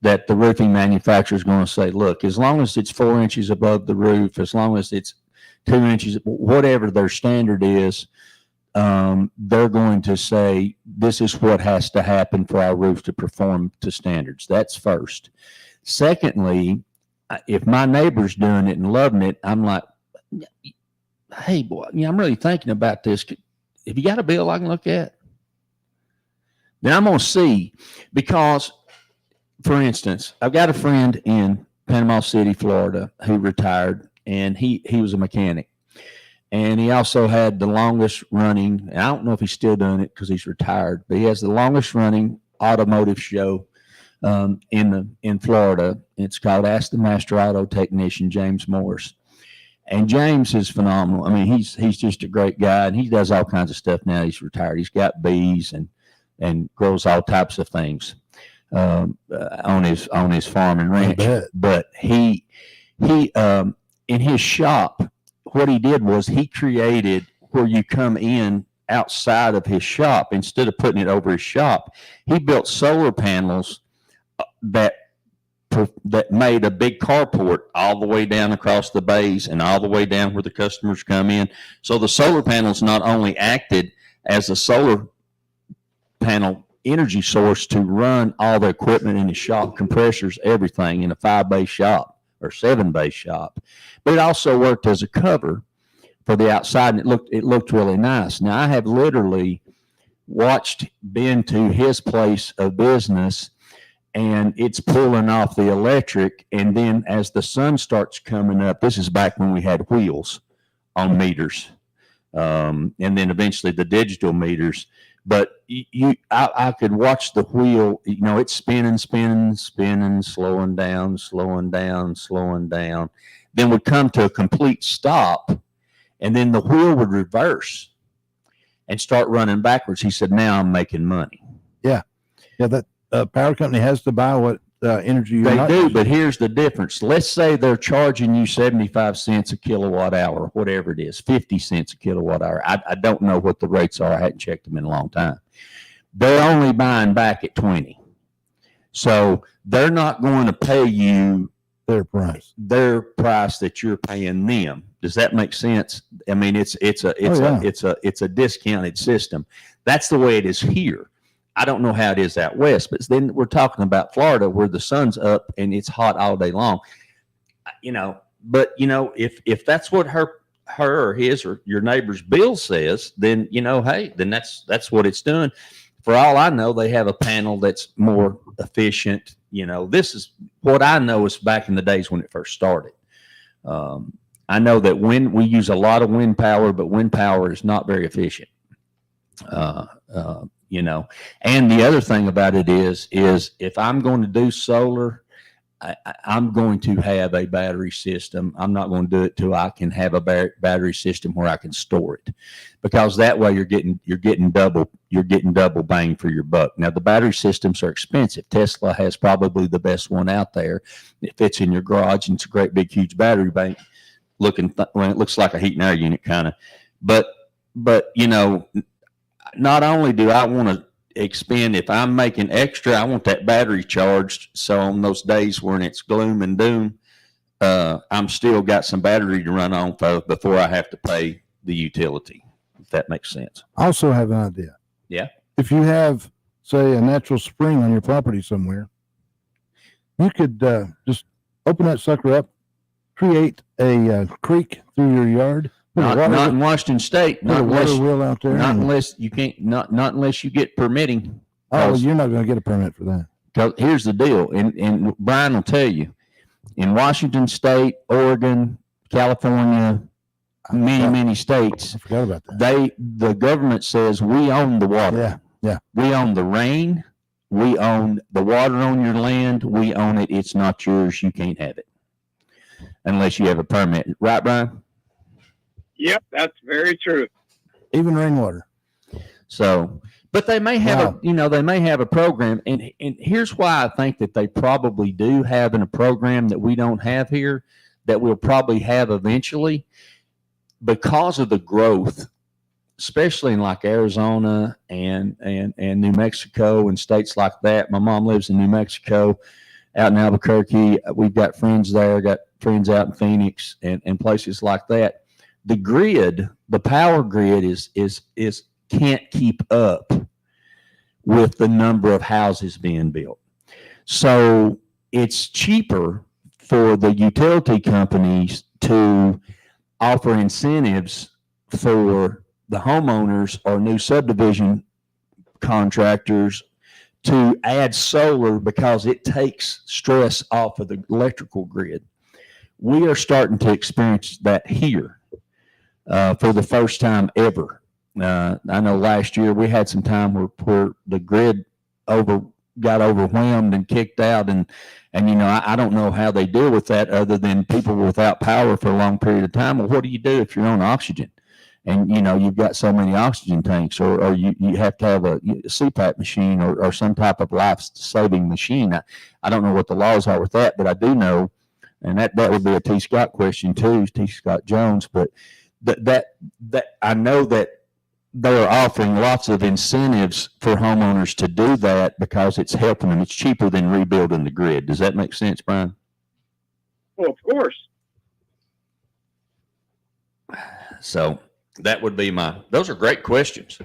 S3: the roofing manufacturer is going to say, look, as long as it's 4 inches above the roof, as long as it's 2 inches, whatever their standard is, they're going to say, this is what has to happen for our roof to perform to standards. That's first. Secondly, if my neighbor's doing it and loving it, I'm like, hey, boy, I'm really thinking about this. If you got a bill I can look at, then I'm going to see. Because, for instance, I've got a friend in Panama City, Florida, who retired, and he was a mechanic. And he also had the longest running, I don't know if he's still doing it because he's retired, but he has the longest running automotive show in Florida. It's called Ask the Master Auto Technician, James Morris. And James is phenomenal. I mean, he's just a great guy, and he does all kinds of stuff now. He's retired. He's got bees and grows all types of things on his farm and ranch. But he in his shop, what he did was he created where you come in outside of his shop. Instead of putting it over his shop, he built solar panels that made a big carport all the way down across the bays and all the way down where the customers come in. So the solar panels not only acted as a solar panel energy source to run all the equipment in the shop, compressors, everything, in a 5-bay shop or 7-bay shop. But it also worked as a cover for the outside, and it looked really nice. Now, I have literally been to his place of business, and it's pulling off the electric, and then as the sun starts coming up, this is back when we had wheels on meters, and then eventually the digital meters. But I could watch the wheel, it's spinning, slowing down. Then would come to a complete stop, and then the wheel would reverse and start running backwards. He said, "Now I'm making money."
S4: Yeah, that power company has to buy what energy you're
S3: They
S4: not
S3: do,
S4: using.
S3: but here's the difference. Let's say they're charging you 75 cents a kilowatt hour, whatever it is, 50 cents a kilowatt hour. I don't know what the rates are. I hadn't checked them in a long time. They're only buying back at 20. So they're not going to pay you
S4: their price.
S3: their price that you're paying them. Does that make sense? I mean, it's a discounted system. That's the way it is here. I don't know how it is out west, but then we're talking about Florida where the sun's up and it's hot all day long. If that's what her or his or your neighbor's bill says, then hey, then that's what it's doing. For all I know, they have a panel that's more efficient. This is what I know is back in the days when it first started. I know that we use a lot of wind power, but wind power is not very efficient. And the other thing about it is if I'm going to do solar, I'm going to have a battery system. I'm not going to do it till I can have a battery system where I can store it, because that way you're getting double bang for your buck. Now the battery systems are expensive. Tesla has probably the best one out there. It fits in your garage, and it's a great big huge battery bank. It looks like a heat and air unit kind of, but not only do I want to expend, if I'm making extra, I want that battery charged. So on those days when it's gloom and doom, I'm still got some battery to run on before I have to pay the utility, if that makes sense.
S4: I also have an idea.
S3: Yeah.
S4: If you have, say, a natural spring on your property somewhere, you could just open that sucker up, create a creek through your yard.
S3: Not in Washington State.
S4: Put a water wheel out there.
S3: Not unless you get permitting.
S4: Oh, you're not going to get a permit for that.
S3: Because here's the deal, and Brian will tell you, in Washington State, Oregon, California, many states,
S4: I forgot about that.
S3: The government says we own the water.
S4: Yeah.
S3: We own the rain. We own the water on your land. We own it. It's not yours. You can't have it unless you have a permit. Right, Brian?
S7: Yep, that's very true.
S4: Even rainwater.
S3: So, but they may have they may have a program, and here's why I think that they probably do have a program that we don't have here, that we'll probably have eventually, because of the growth, especially in like Arizona and New Mexico and states like that. My mom lives in New Mexico, out in Albuquerque. We've got friends there, got friends out in Phoenix and places like that. The grid, the power grid is can't keep up with the number of houses being built. So it's cheaper for the utility companies to offer incentives for the homeowners or new subdivision contractors to add solar, because it takes stress off of the electrical grid. We are starting to experience that here. For the first time ever. I know last year we had some time where the grid got overwhelmed and kicked out, and I don't know how they deal with that other than people without power for a long period of time. Well, what do you do if you're on oxygen and you've got so many oxygen tanks, or you have to have a CPAP machine or some type of life-saving machine? I don't know what the laws are with that, but I do know, and that would be a T. Scott question too, T. Scott Jones, but that I know that they're offering lots of incentives for homeowners to do that because it's helping them. It's cheaper than rebuilding the grid. Does that make sense, Brian?
S7: Well, of course.
S3: So That would be those are great questions.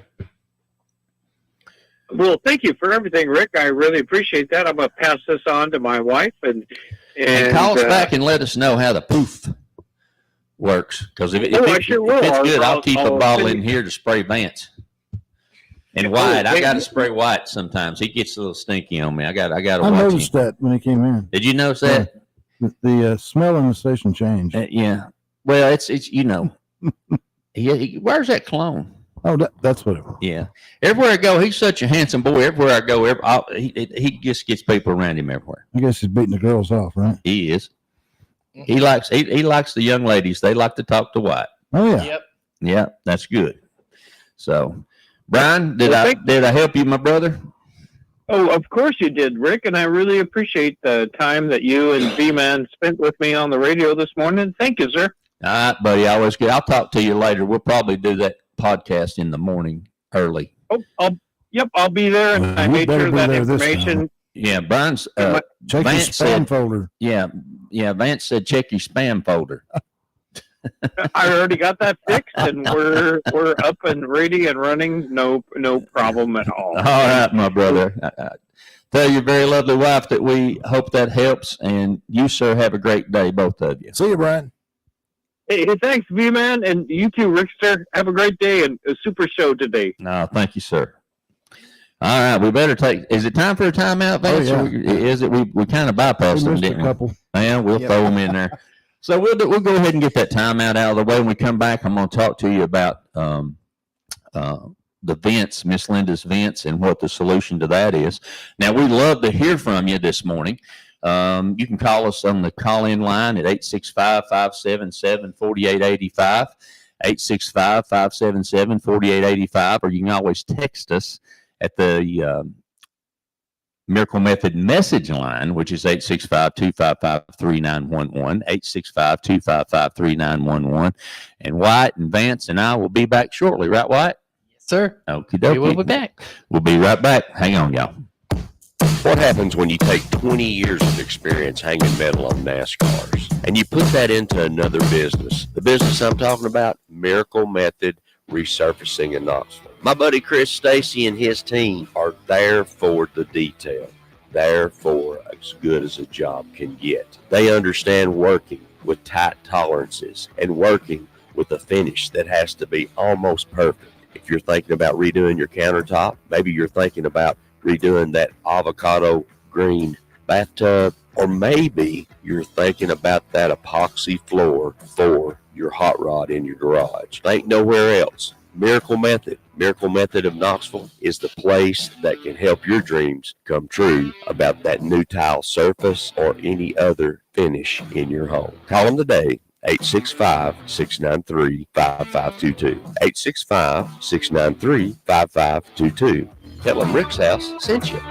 S7: Well, thank you for everything, Rick. I really appreciate that. I'm going to pass this on to my wife and
S3: call us back and let us know how the poof works. Because if
S7: I sure will.
S3: it's good, I'll keep a
S7: I'll
S3: bottle
S7: send
S3: in
S7: you-
S3: here to spray Vance. And White, I
S7: hey,
S3: got to spray White sometimes. He gets a little stinky on me. I got to
S4: I
S3: watch
S4: noticed
S3: him.
S4: that when he came in.
S3: Did you notice that?
S4: The smell in the station changed.
S3: Yeah. Well, it's he wears that cologne.
S4: Oh, that's what it was.
S3: Yeah. Everywhere I go, he's such a handsome boy. Everywhere I go, he just gets people around him everywhere.
S4: I guess he's beating the girls off, right?
S3: He is. He likes the young ladies. They like to talk to White.
S4: Oh yeah.
S5: Yep.
S3: Yeah, that's good. So, Brian, did
S7: Well,
S3: I help you, my brother?
S7: Oh, of course you did, Rick, and I really appreciate the time that you and V-Man spent with me on the radio this morning. Thank you, sir.
S3: All right, buddy. Always good. I'll talk to you later. We'll probably do that podcast in the morning early.
S7: Oh, I'll be there, and I
S4: You
S7: made
S4: better
S7: sure
S4: be
S7: that
S4: there this
S7: information.
S3: Yeah, Brian's.
S4: Check your
S3: Vance
S4: spam
S3: said-
S4: folder.
S3: Yeah. Vance said check your spam folder.
S7: I already got that fixed, and we're up and ready and running. No problem at all.
S3: All right, my brother. I tell your very lovely wife that we hope that helps, and you, sir, have a great day, both of you.
S4: See you, Brian.
S7: Hey, thanks, V-Man, and you too, Rickster. Have a great day and a super show today.
S3: No, thank you, sir. All right, we better take. Is it time for a timeout, Vance?
S4: yeah.
S3: Or is it? We kind of bypassed
S4: We
S3: them,
S4: missed a
S3: didn't we?
S4: couple.
S3: Yeah, we'll
S5: Yep.
S3: throw them in there. So we'll go ahead and get that timeout out of the way. When we come back, I'm going to talk to you about the vents, Miss Linda's vents, and what the solution to that is. Now, we'd love to hear from you this morning. You can call us on the call-in line at 865-577-4885, 865-577-4885, or you can always text us at the Miracle Method message line, which is 865-255-3911, 865-255-3911. And White and Vance and I will be back shortly. Right, White?
S5: Yes, sir.
S3: Okie
S5: We will be
S3: dokie.
S5: back.
S3: We'll be right back. Hang on, y'all.
S8: What happens when you take 20 years of experience hanging metal on NASCARs and you put that into another business? The business I'm talking about, Miracle Method Resurfacing in Knoxville. My buddy Chris Stacy and his team are there for the detail, there for as good as a job can get. They understand working with tight tolerances and working with a finish that has to be almost perfect. If you're thinking about redoing your countertop, maybe you're thinking about redoing that avocado green bathtub, or maybe you're thinking about that epoxy floor for your hot rod in your garage. Think nowhere else. Miracle Method of Knoxville is the place that can help your dreams come true about that new tile surface or any other finish in your home. Call them today. 865-693-5522. 865-693-5522. Tell them Rick's House sent you.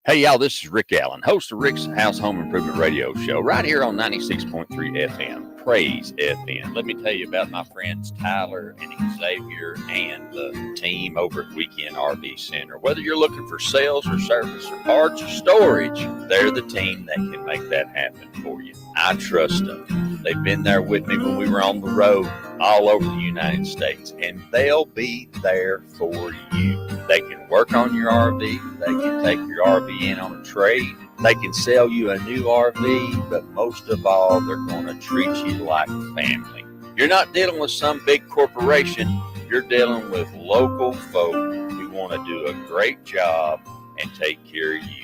S6: Hey, y'all, this is Rick Allen, host of Rick's House Home Improvement Radio Show, right here on 96.3 FM, Praise FM. Let me tell you about my friends Tyler and Xavier and the team over at Weekend RV Center. Whether you're looking for sales or service or parts or storage, they're the team that can make that happen for you. I trust them. They've been there with me when we were on the road all over the United States, and they'll be there for you. They can work on your RV. They can take your RV in on a trade. They can sell you a new RV, but most of all, they're going to treat you like family. You're not dealing with some big corporation. You're dealing with local folk who want to do a great job and take care of you.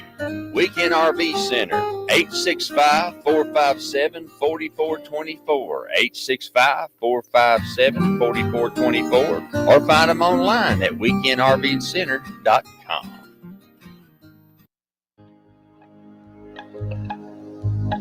S6: Weekend RV Center, 865-457-4424, 865-457-4424, or find them online at weekendrvcenter.com.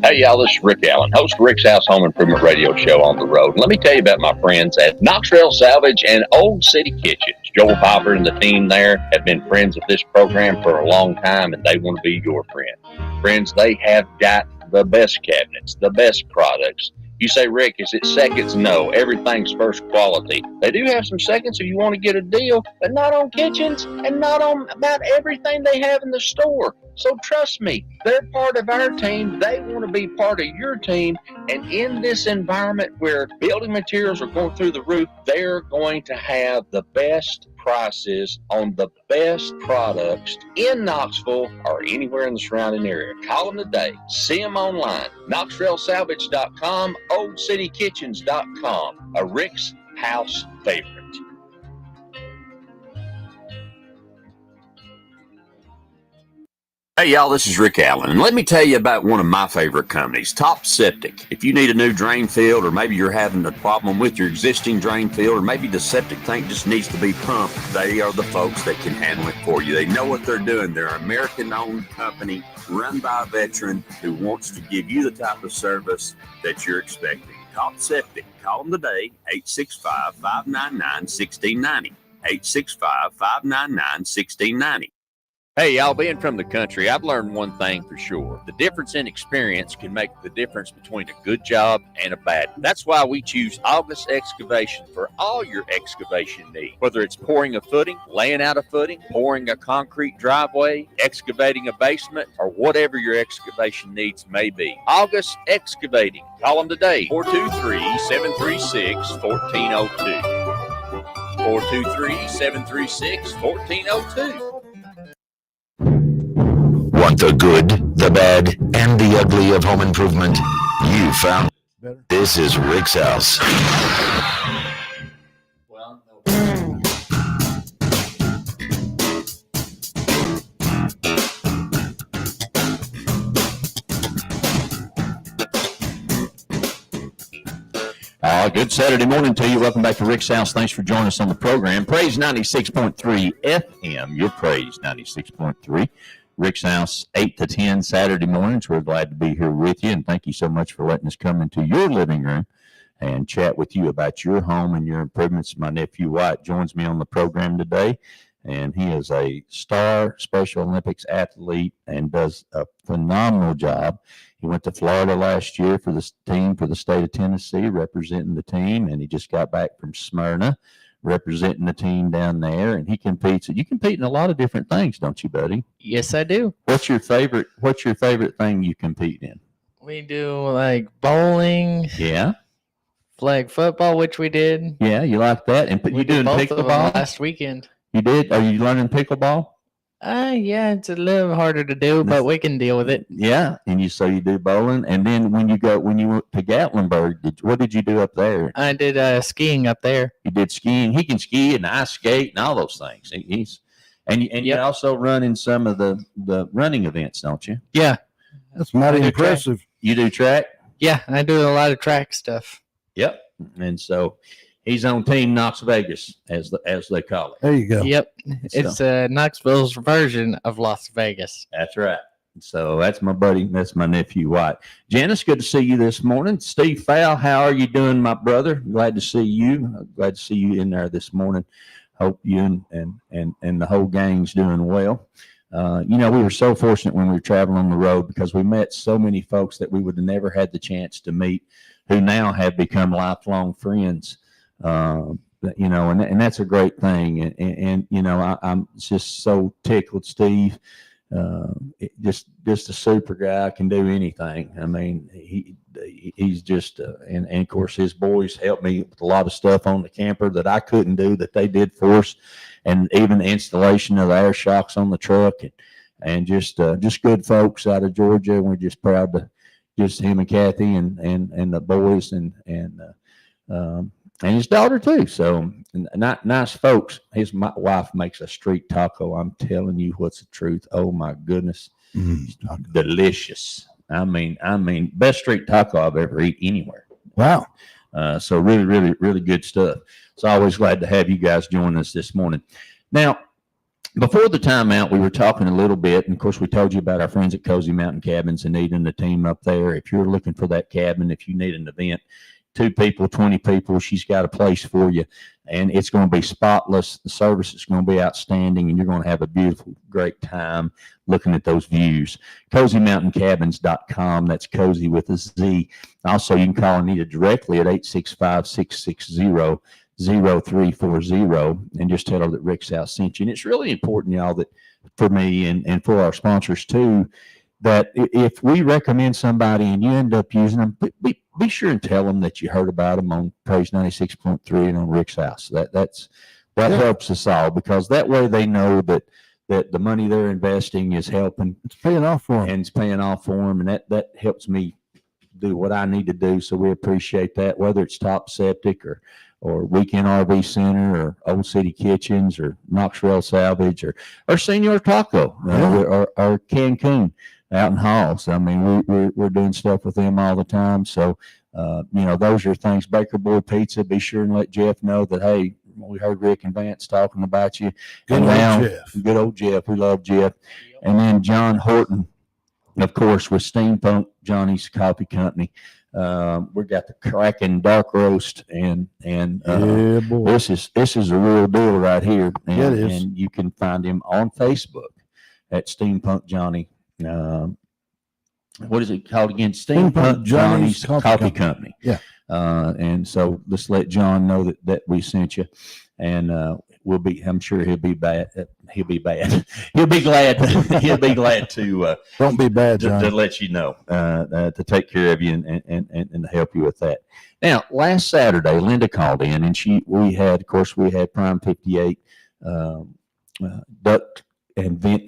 S6: Hey, y'all, this is Rick Allen, host of Rick's House Home Improvement Radio Show on the road. Let me tell you about my friends at Knoxville Salvage and Old City Kitchens. Joel Popper and the team there have been friends of this program for a long time, and they want to be your friend. Friends, they have got the best cabinets, the best products. You say, Rick, is it seconds? No, everything's first quality. They do have some seconds if you want to get a deal, but not on kitchens and not on about everything they have in the store. So trust me,
S8: They're part of our team. They want to be part of your team. And in this environment where building materials are going through the roof, they're going to have the best prices on the best products in Knoxville or anywhere in the surrounding area. Call them today. See them online. KnoxvilleSalvage.com, OldCityKitchens.com. A Rick's House favorite.
S6: Hey, y'all, this is Rick Allen, and let me tell you about one of my favorite companies, Top Septic. If you need a new drain field, or maybe you're having a problem with your existing drain field, or maybe the septic tank just needs to be pumped, they are the folks that can handle it for you. They know what they're doing. They're an American-owned company run by a veteran who wants to give you the type of service that you're expecting. Top Septic. Call them today, 865-599-1690. 865-599-1690. Hey, y'all, being from the country, I've learned one thing for sure. The difference in experience can make the difference between a good job and a bad one. That's why we choose August Excavation for all your excavation needs. Whether it's pouring a footing, laying out a footing, pouring a concrete driveway, excavating a basement, or whatever your excavation needs may be. August Excavating. Call them today, 423-736-1402. 423-736-1402.
S2: Want the good, the bad, and the ugly of home improvement? You found
S4: Better.
S2: this is Rick's House.
S3: Good Saturday morning to you. Welcome back to Rick's House. Thanks for joining us on the program. Praise 96.3 FM. Your Praise 96.3. Rick's House, 8 to 10 Saturday mornings. We're glad to be here with you, and thank you so much for letting us come into your living room and chat with you about your home and your improvements. My nephew White joins me on the program today, and he is a star Special Olympics athlete and does a phenomenal job. He went to Florida last year for this team for the state of Tennessee, representing the team, and he just got back from Smyrna, representing the team down there, and he competes. You compete in a lot of different things, don't you, buddy?
S5: Yes, I do.
S3: What's your favorite thing you compete in?
S5: We do like bowling,
S3: Yeah,
S5: flag football, which we did.
S3: yeah, you like that? And
S5: We
S3: you doing
S5: did both of them
S3: pickleball?
S5: last weekend.
S3: You did? Are you learning pickleball?
S5: Yeah, it's a little harder to do, but we can deal with it.
S3: Yeah, and you do bowling, and then when you went to Gatlinburg, what did you do up there?
S5: I did skiing up there.
S3: You did skiing. He can ski and ice skate and all those things. You
S5: Yep.
S3: also run in some of the running events, don't you?
S5: Yeah,
S4: That's mighty
S5: I do track.
S4: impressive.
S3: You do track.
S5: yeah, I do a lot of track stuff.
S3: Yep. And so he's on Team Knox Vegas, as they call it.
S4: There you go.
S5: Yep, it's Knoxville's version of Las Vegas.
S3: That's right. So that's my buddy. That's my nephew White. Janice, good to see you this morning. Steve Fowl, how are you doing, my brother? Glad to see you. Glad to see you in there this morning. Hope you and the whole gang's doing well. We were so fortunate when we were traveling on the road because we met so many folks that we would have never had the chance to meet, who now have become lifelong friends. And that's a great thing. I'm just so tickled, Steve. Just a super guy, can do anything. I mean, he's just, and of course his boys helped me with a lot of stuff on the camper that I couldn't do that they did for us, and even the installation of the air shocks on the truck, and just good folks out of Georgia. And we're just proud to just him and Kathy and the boys and his daughter too. So not nice folks. My wife makes a street taco. I'm telling you what's the truth. Oh my goodness. Delicious. I mean, best street taco I've ever eaten anywhere.
S4: Wow.
S3: So really, really, really good stuff. So always glad to have you guys join us this morning. Now, before the timeout, we were talking a little bit, and of course we told you about our friends at Cozy Mountain Cabins and needing the team up there. If you're looking for that cabin, if you need an event, 2 people, 20 people, she's got a place for you, and it's going to be spotless. The service is going to be outstanding, and you're going to have a beautiful, great time looking at those views. CozyMountainCabins.com. That's Cozy with a Z. Also, you can call Anita directly at 865-660-0340 and just tell her that Rick's House sent you. And it's really important, y'all, that for me and for our sponsors too,
S9: that if we recommend somebody and you end up using them, be sure and tell them that you heard about them on Praise 96.3 and on Rick's House. That helps us all, because that way they know that the money they're investing is helping.
S4: It's paying off for them.
S9: And it's paying off for them. And that helps me do what I need to do. So we appreciate that, whether it's Top Septic or Weekend RV Center or Old City Kitchens or Knoxville Salvage or Senor Taco or Cancun out in Halls. I mean, we're doing stuff with them all the time. So, those are things. Baker Boy Pizza, be sure and let Jeff know that, hey, we heard Rick and Vance talking about you.
S4: Good
S9: old Jeff. We love Jeff. And then John Horton, of course, with Steampunk Johnny's Coffee Company. We got the cracking dark roast, and
S4: boy.
S9: this is a real deal right here. And,
S4: Yeah, it is.
S9: And you can find him on Facebook at Steampunk Johnny. What is it called again? Steampunk Johnny's Coffee Company.
S4: Yeah.
S9: And so let's let John know that we sent you, and I'm sure he'll be bad. He'll be bad. He'll be glad. He'll be glad to.
S4: Don't be bad, John.
S9: To let you know, to take care of you and help you with that. Now, last Saturday, Linda called in, and we had Prime 58 duct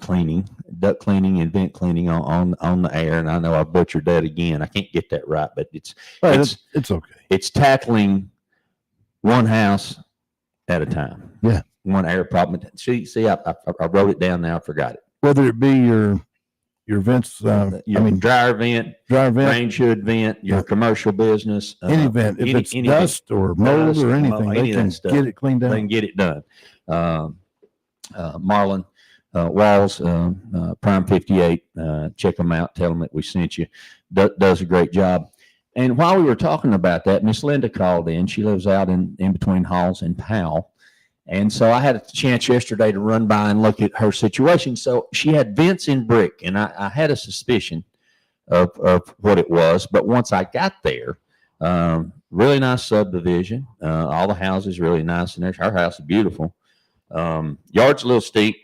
S9: cleaning and vent cleaning on the air. And I know I butchered that again. I can't get that right, but it's
S4: okay.
S9: It's tackling one house at a time.
S4: Yeah.
S9: One air problem. See, I wrote it down now. I forgot it.
S4: Whether it be your vents,
S9: dryer vent, range hood vent, your commercial business,
S4: any vent, if it's dust or mold or anything, they can get it cleaned out.
S9: They can get it done. Marlon Walls, Prime 58, check them out. Tell them that we sent you. Does a great job. And while we were talking about that, Miss Linda called in. She lives out in between Halls and Powell. And so I had a chance yesterday to run by and look at her situation. So she had vents in brick, and I had a suspicion of what it was. But once I got there, really nice subdivision. All the houses really nice in there. Her house is beautiful. Yard's a little steep.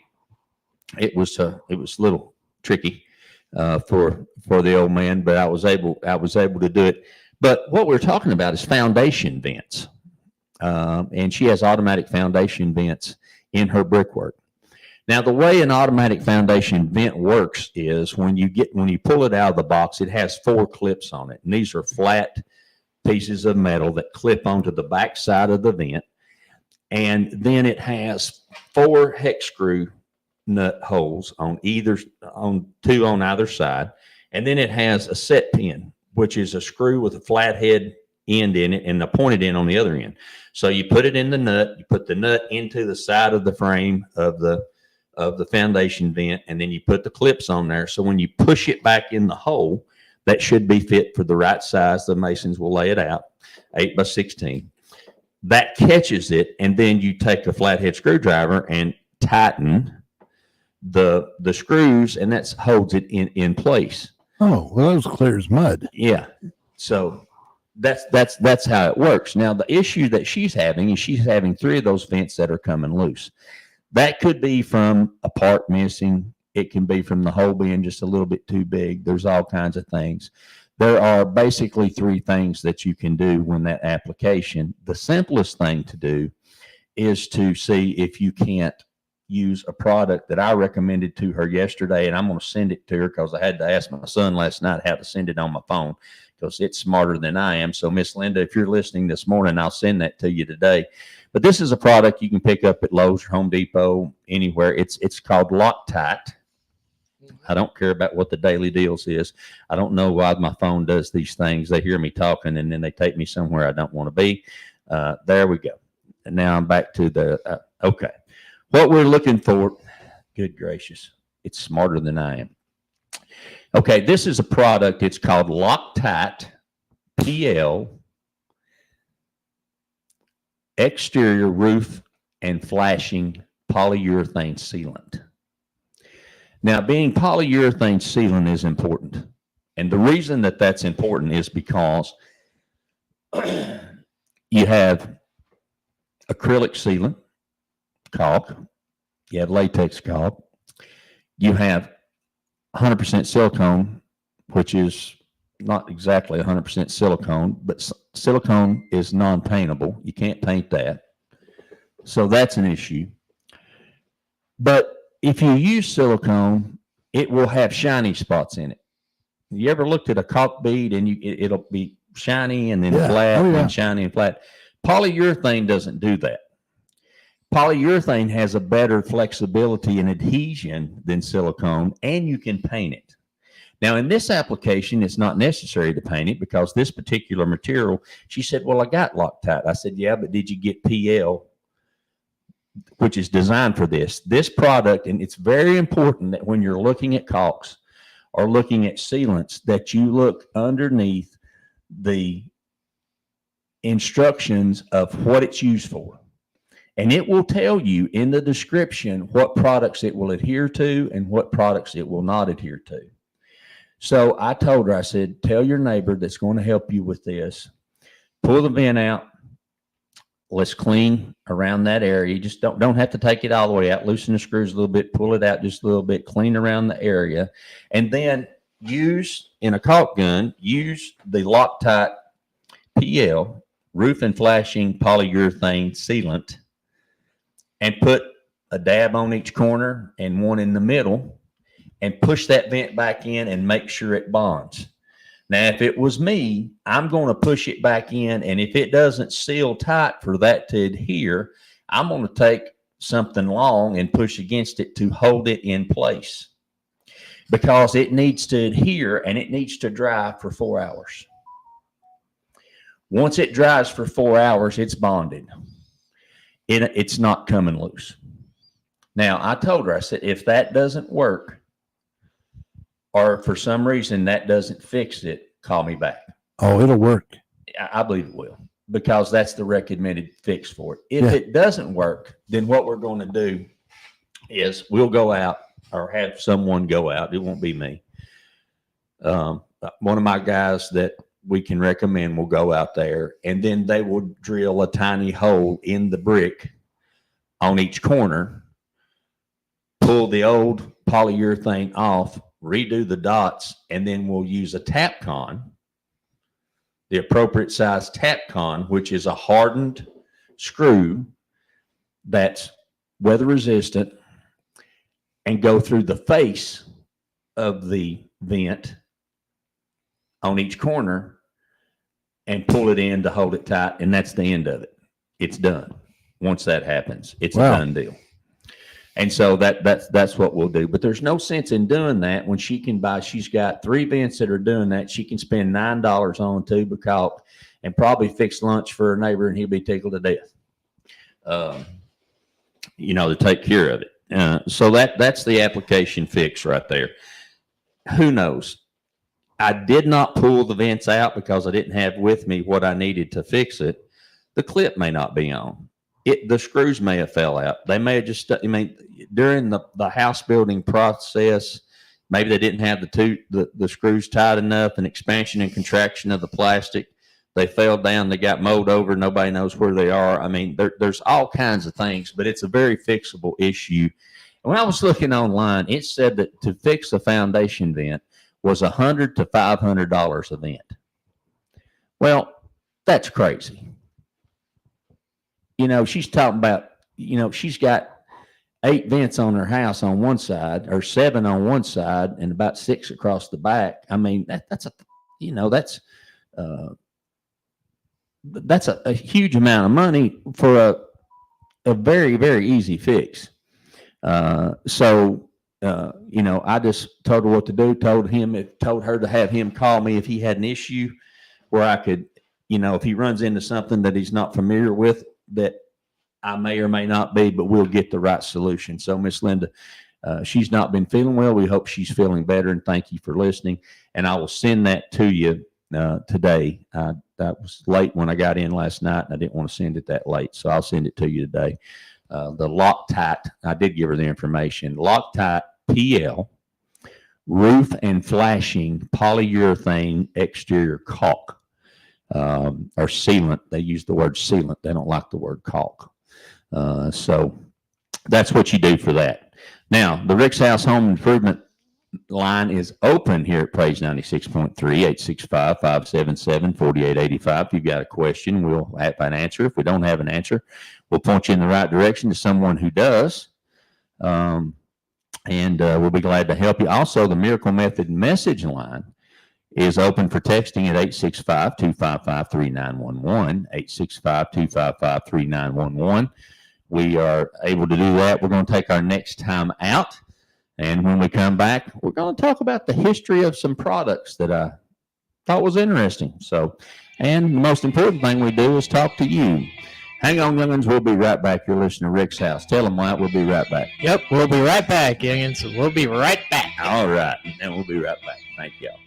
S9: It was a little tricky for the old man, but I was able to do it. But what we're talking about is foundation vents. And she has automatic foundation vents in her brickwork. Now, the way an automatic foundation vent works is when you pull it out of the box, it has 4 clips on it. And these are flat pieces of metal that clip onto the back side of the vent. And then it has 4 hex screw nut holes on 2 on either side. And then it has a set pin, which is a screw with a flathead end in it and a pointed end on the other end. So you put it in the nut, you put the nut into the side of the frame of the foundation vent, and then you put the clips on there. So when you push it back in the hole, that should be fit for the right size. The masons will lay it out, 8 by 16. That catches it, and then you take a flathead screwdriver and tighten the screws, and that holds it in place.
S4: Oh, well, that was clear as mud.
S9: Yeah. So that's how it works. Now, the issue that she's having is she's having 3 of those vents that are coming loose. That could be from a part missing. It can be from the hole being just a little bit too big. There's all kinds of things. There are basically 3 things that you can do when that application. The simplest thing to do is to see if you can't use a product that I recommended to her yesterday, and I'm going to send it to her because I had to ask my son last night how to send it on my phone because it's smarter than I am. So, Miss Linda, if you're listening this morning, I'll send that to you today. But this is a product you can pick up at Lowe's or Home Depot, anywhere. It's called Loctite. I don't care about what the daily deals is. I don't know why my phone does these things. They hear me talking, and then they take me somewhere I don't want to be. There we go. And now I'm back to the, okay. What we're looking for, good gracious, it's smarter than I am. Okay, this is a product. It's called Loctite PL Exterior Roof and Flashing Polyurethane Sealant. Now, being polyurethane sealant is important. And the reason that that's important is because you have acrylic sealant, caulk, you have latex caulk, you have 100% silicone, which is not exactly 100% silicone, but silicone is non-paintable. You can't paint that. So that's an issue. But if you use silicone, it will have shiny spots in it. You ever looked at a caulk bead and it'll be shiny and then flat and shiny and flat? Polyurethane doesn't do that. Polyurethane has a better flexibility and adhesion than silicone, and you can paint it. Now, in this application, it's not necessary to paint it because this particular material, she said, well, I got Loctite. I said, yeah, but did you get PL, which is designed for this? This product, and it's very important that when you're looking at caulks or looking at sealants, that you look underneath the instructions of what it's used for. And it will tell you in the description what products it will adhere to and what products it will not adhere to. So I told her, I said, tell your neighbor that's going to help you with this, pull the vent out. Let's clean around that area. You just don't have to take it all the way out. Loosen the screws a little bit, pull it out just a little bit, clean around the area. And then use, in a caulk gun, use the Loctite PL, roof and flashing polyurethane sealant, and put a dab on each corner and one in the middle, and push that vent back in and make sure it bonds. Now, if it was me, I'm going to push it back in, and if it doesn't seal tight for that to adhere, I'm going to take something long and push against it to hold it in place, because it needs to adhere and it needs to dry for 4 hours. Once it dries for 4 hours, it's bonded. It's not coming loose. Now, I told her, I said, if that doesn't work, or for some reason that doesn't fix it, call me back.
S4: Oh, it'll work.
S9: I believe it will, because that's the recommended fix for it. If it doesn't work, then what we're going to do is we'll go out, or have someone go out. It won't be me. One of my guys that we can recommend will go out there, and then they will drill a tiny hole in the brick on each corner, pull the old polyurethane off, redo the dots, and then we'll use a Tapcon, the appropriate size Tapcon, which is a hardened screw that's weather resistant, and go through the face of the vent on each corner and pull it in to hold it tight. And that's the end of it. It's done. Once that happens, it's a done deal. And so that's what we'll do. But there's no sense in doing that when she can buy, she's got 3 vents that are doing that. She can spend $9 on tube of caulk and probably fix lunch for a neighbor, and he'll be tickled to death, to take care of it. So that's the application fix right there. Who knows? I did not pull the vents out because I didn't have with me what I needed to fix it. The clip may not be on. The screws may have fell out. They may have just, during the house building process, maybe they didn't have the screws tight enough, and expansion and contraction of the plastic. They fell down, they got mowed over, nobody knows where they are. There's all kinds of things, but it's a very fixable issue. And when I was looking online, it said that to fix a foundation vent was $100 to $500 a vent. Well, that's crazy. She's talking about, she's got 8 vents on her house on one side, or 7 on one side, and about 6 across the back. That's a huge amount of money for a very, very easy fix. I just told her what to do, told her to have him call me if he had an issue where I could, if he runs into something that he's not familiar with, that I may or may not be, but we'll get the right solution. So Miss Linda, she's not been feeling well. We hope she's feeling better, and thank you for listening. And I will send that to you today. That was late when I got in last night, and I didn't want to send it that late, so I'll send it to you today. The Loctite, I did give her the information. Loctite PL, roof and flashing polyurethane exterior caulk, or sealant. They use the word sealant. They don't like the word caulk. So that's what you do for that. Now, the Rick's House Home Improvement line is open here at Praise 96.3, 865-577-4885. If you've got a question, we'll have an answer. If we don't have an answer, we'll point you in the right direction to someone who does. And we'll be glad to help you. Also, the Miracle Method message line is open for texting at 865-255-3911, 865-255-3911. We are able to do that. We're going to take our next time out. And when we come back, we're going to talk about the history of some products that I thought was interesting. So, and the most important thing we do is talk to you. Hang on, youngins. We'll be right back. You're listening to Rick's House. Tell them why. We'll be right back.
S5: Yep, we'll be right back, youngins. We'll be right back.
S9: All right. And we'll be right back. Thank y'all.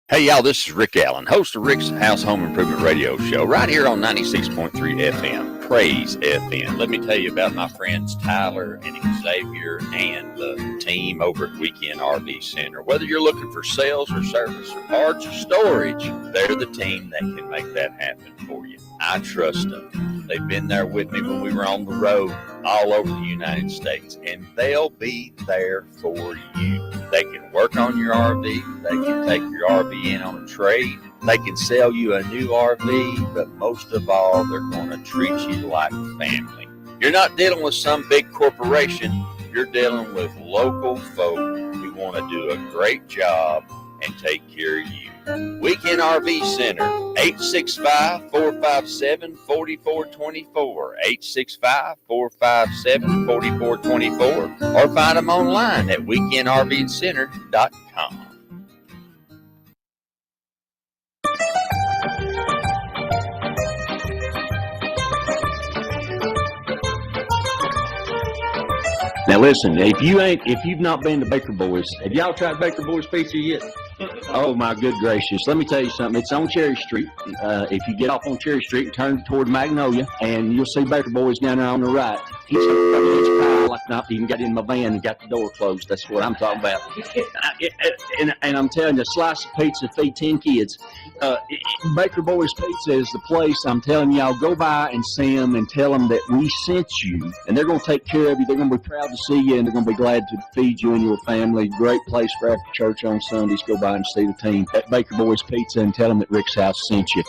S6: Hey, y'all, this is Rick Allen, host of Rick's House Home Improvement Radio Show, right here on 96.3 FM, Praise FM. Let me tell you about my friends Tyler and Xavier and the team over at Weekend RV Center. Whether you're looking for sales or service or parts or storage, they're the team that can make that happen for you. I trust them. They've been there with me when we were on the road all over the United States, and they'll be there for you. They can work on your RV. They can take your RV in on a trade. They can sell you a new RV, but most of all, they're going to treat you like family. You're not dealing with some big corporation. You're dealing with local folk who want to do a great job and take care of you. Weekend RV Center, 865-457-4424, 865-457-4424, or find them online at weekendrvcenter.com.
S10: Now listen, if you've not been to Baker Boys, have y'all tried Baker Boys pizza yet? Oh my good gracious. Let me tell you something. It's on Cherry Street. If you get off on Cherry Street and turn toward Magnolia, and you'll see Baker Boys down there on the right. He's like not even got in my van and got the door closed. That's what I'm talking about. And I'm telling you, a slice of pizza feed 10 kids. Baker Boys Pizza is the place. I'm telling y'all, go by and see them and tell them that we sent you, and they're going to take care of you. They're going to be proud to see you, and they're going to be glad to feed you and your family. Great place for after church on Sundays. Go by and see the team at Baker Boys Pizza and tell them that Rick's House sent you.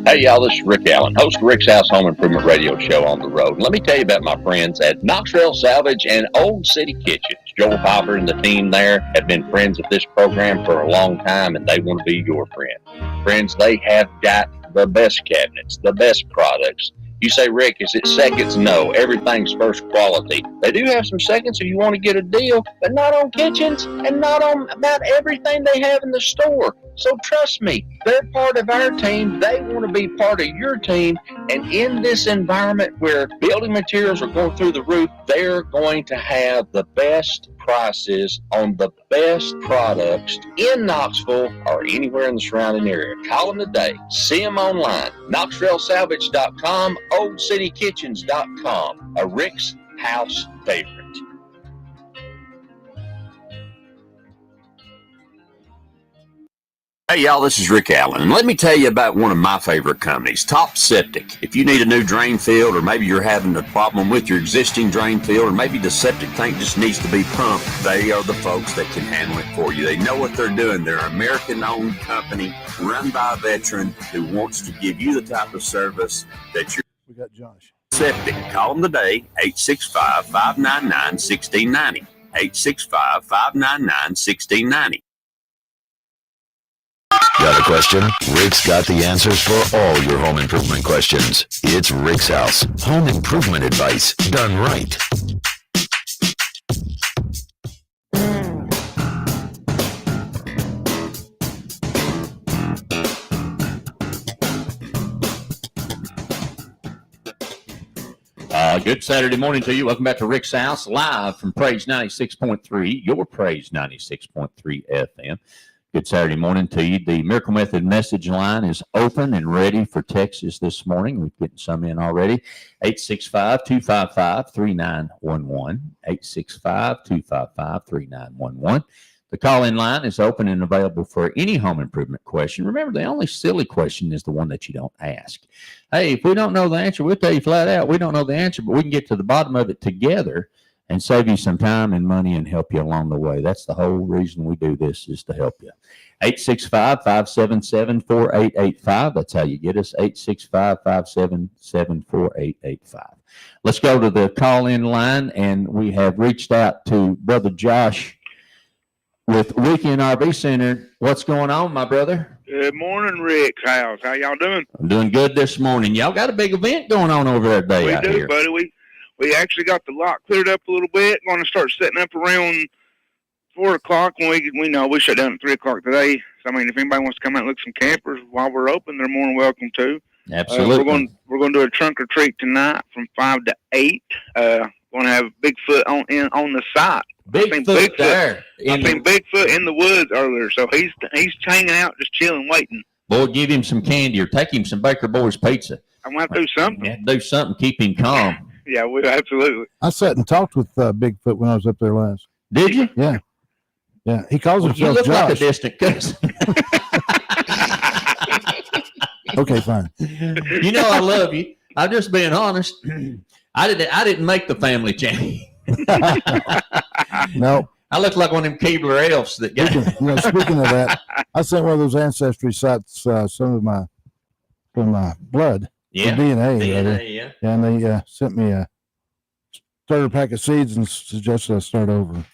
S6: Hey, y'all, this is Rick Allen, host of Rick's House Home Improvement Radio Show on the road. And let me tell you about my friends at Knoxville Salvage and Old City Kitchens. Joel Popper and the team there have been friends of this program for a long time, and they want to be your friend. Friends, they have got the best cabinets, the best products. You say, Rick, is it seconds? No, everything's first quality. They do have some seconds if you want to get a deal, but not on kitchens and not on about everything they have in the store. So trust me, they're part of our team. They want to be part of your team. And in this environment where building materials are going through the roof, they're going to have the best prices on the best products in Knoxville or anywhere in the surrounding area. Call them today. See them online. KnoxvilleSalvage.com, OldCityKitchens.com. A Rick's House favorite. Hey, y'all, this is Rick Allen, and let me tell you about one of my favorite companies, Top Septic. If you need a new drain field, or maybe you're having a problem with your existing drain field, or maybe the septic tank just needs to be pumped, they are the folks that can handle it for you. They know what they're doing. They're an American-owned company run by a veteran who wants to give you the type of service that you're.
S4: We got Josh.
S6: Septic. Call them today, 865-599-1690, 865-599-1690.
S2: Got a question? Rick's got the answers for all your home improvement questions. It's Rick's House. Home improvement advice done right.
S9: Good Saturday morning to you. Welcome back to Rick's House, live from Praise 96.3, your Praise 96.3 FM. Good Saturday morning to you. The Miracle Method message line is open and ready for Texas this morning. We've gotten some in already. 865-255-3911. 865-255-3911. The call-in line is open and available for any home improvement question. Remember, the only silly question is the one that you don't ask. Hey, if we don't know the answer, we'll tell you flat out, we don't know the answer, but we can get to the bottom of it together and save you some time and money and help you along the way. That's the whole reason we do this, is to help you. 865-577-4885. That's how you get us, 865-577-4885. Let's go to the call-in line, and we have reached out to Brother Josh with Weekend RV Center. What's going on, my brother?
S11: Good morning, Rick's house. How y'all doing?
S9: I'm doing good this morning. Y'all got a big event going on over there today.
S11: We
S9: out
S11: do,
S9: here.
S11: buddy. We actually got the lot cleared up a little bit. Going to start setting up around 4 o'clock. When we know we shut down at 3 o'clock today. So I mean, if anybody wants to come out and look at some campers while we're open, they're more than welcome to.
S9: Absolutely.
S11: We're going to do a trunk or treat tonight from 5 to 8. Going to have Bigfoot on the site.
S9: Bigfoot there.
S11: I seen Bigfoot in the woods earlier, so he's hanging out, just chilling, waiting.
S9: Boy, give him some candy or take him some Baker Boys pizza.
S11: I'm going to do something.
S9: Yeah, do something, keep him calm.
S11: Yeah, we absolutely.
S4: I sat and talked with Bigfoot when I was up there last.
S9: Did you?
S4: Yeah. Yeah. He calls
S9: You
S4: himself
S9: look
S4: Josh.
S9: like a distant cousin.
S4: Okay, fine.
S9: You know I love you. I'm just being honest. I didn't make the family channel.
S4: No.
S9: I look like one of them Keebler elves that got.
S4: Speaking of that, I sent one of those ancestry sites some of my blood.
S9: Yeah.
S4: For DNA.
S9: DNA, yeah.
S4: And they sent me a starter pack of seeds and suggested I start over.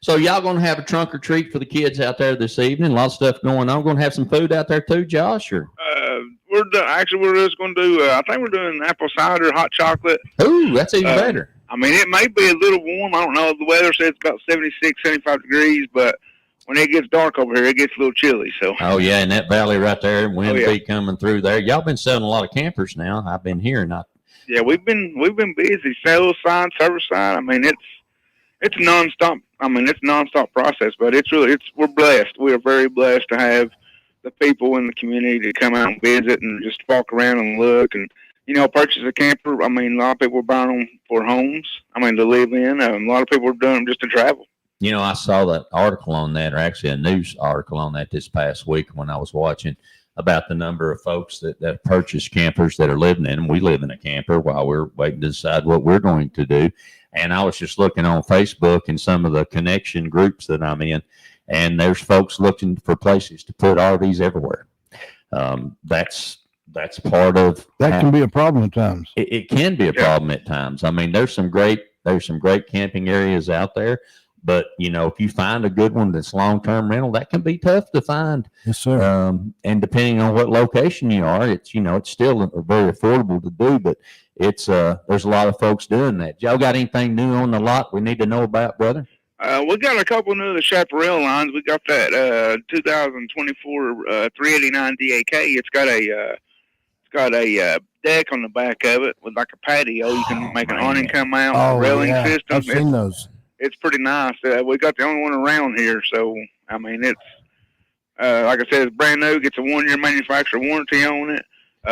S9: So y'all gonna have a trunk or treat for the kids out there this evening? A lot of stuff going on. Gonna have some food out there too, Josh? Or
S11: We're just going to do. I think we're doing apple cider, hot chocolate.
S9: Ooh, that's even better.
S11: I mean, it may be a little warm. I don't know. The weather says it's about 76, 75 degrees, but when it gets dark over here, it gets a little chilly. So.
S9: Oh yeah, in that valley right there, wind
S11: yeah.
S9: be coming through there. Y'all been selling a lot of campers now. I've been hearing.
S11: Yeah, we've been busy. Sales side, service side. I mean, it's nonstop. I mean, it's nonstop process, but we're blessed. We are very blessed to have the people in the community to come out and visit and just walk around and look and, purchase a camper. I mean, a lot of people are buying them for homes. I mean, to live in. A lot of people are doing them just to travel.
S9: I saw that article on that, or actually a news article on that this past week when I was watching about the number of folks that purchase campers that are living in them. We live in a camper while we're waiting to decide what we're going to do. And I was just looking on Facebook and some of the connection groups that I'm in, and there's folks looking for places to put RVs everywhere. That's part of
S4: that. Can be a problem at times.
S9: It can be a problem at times. I mean, there's some great camping areas out there, but if you find a good one that's long-term rental, that can be tough to find.
S4: Yes, sir.
S9: And depending on what location you are, it's still very affordable to do, but it's there's a lot of folks doing that. Y'all got anything new on the lot we need to know about, brother?
S11: We got a couple new of the Chaparral lines. We got that 2024 389 DAK. It's got a deck on the back of it with like a patio. You can make an awning come out, railing system.
S4: I've seen those.
S11: It's pretty nice. We got the only one around here, so I mean it's like I said, it's brand new. Gets a 1-year manufacturer warranty on it.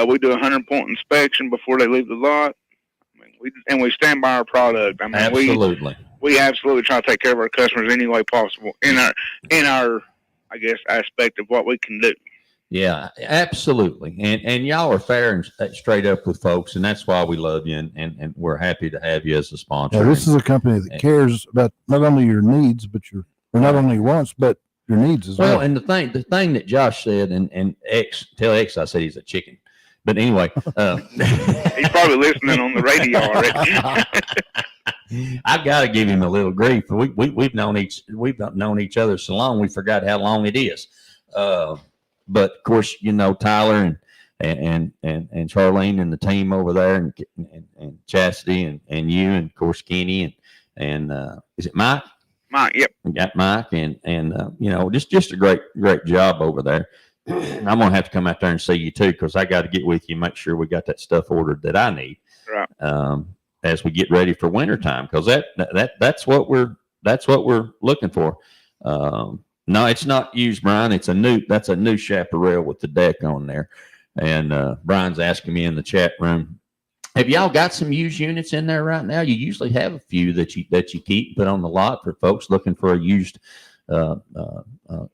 S11: We do a 100-point inspection before they leave the lot. I mean, we stand by our product. I mean,
S9: absolutely.
S11: We absolutely try to take care of our customers any way possible in our I guess aspect of what we can do.
S9: Yeah, absolutely. And y'all are fair and straight up with folks, and that's why we love you, and we're happy to have you as a sponsor.
S4: Yeah, this is a company that cares about not only your needs, but not only your wants, but your needs as well.
S9: Well, and the thing that Josh said, and tell X I said he's a chicken. But anyway,
S11: he's probably listening on the radio already.
S9: I've got to give him a little grief. We've known each other so long we forgot how long it is. But of course, Tyler and Charlene and the team over there, and Chastity and you, and of course Kenny and is it Mike?
S11: Mike, yep.
S9: We got Mike and just a great job over there. I'm gonna have to come out there and see you too, because I got to get with you, make sure we got that stuff ordered that I need.
S11: Right.
S9: As we get ready for wintertime, because that's what we're that's what we're looking for. No, it's not used, Brian. That's a new chaparral with the deck on there. And Brian's asking me in the chat room, have y'all got some used units in there right now? You usually have a few that you keep put on the lot for folks looking for a used RV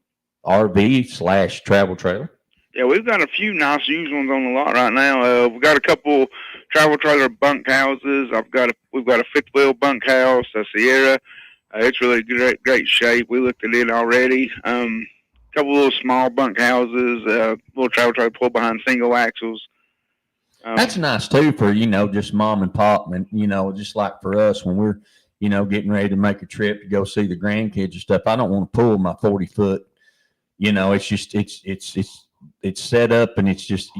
S9: / travel trailer.
S11: Yeah, we've got a few nice used ones on the lot right now. We've got a couple travel trailer bunk houses. We've got a fifth wheel bunk house, a Sierra. It's really great shape. We looked at it already. Couple little small bunk houses, little travel trailer pull behind single axles.
S9: That's nice too for, just mom and pop, and, just like for us when we're, getting ready to make a trip to go see the grandkids and stuff. I don't want to pull my 40-foot, it's just, it's set up, and it's just,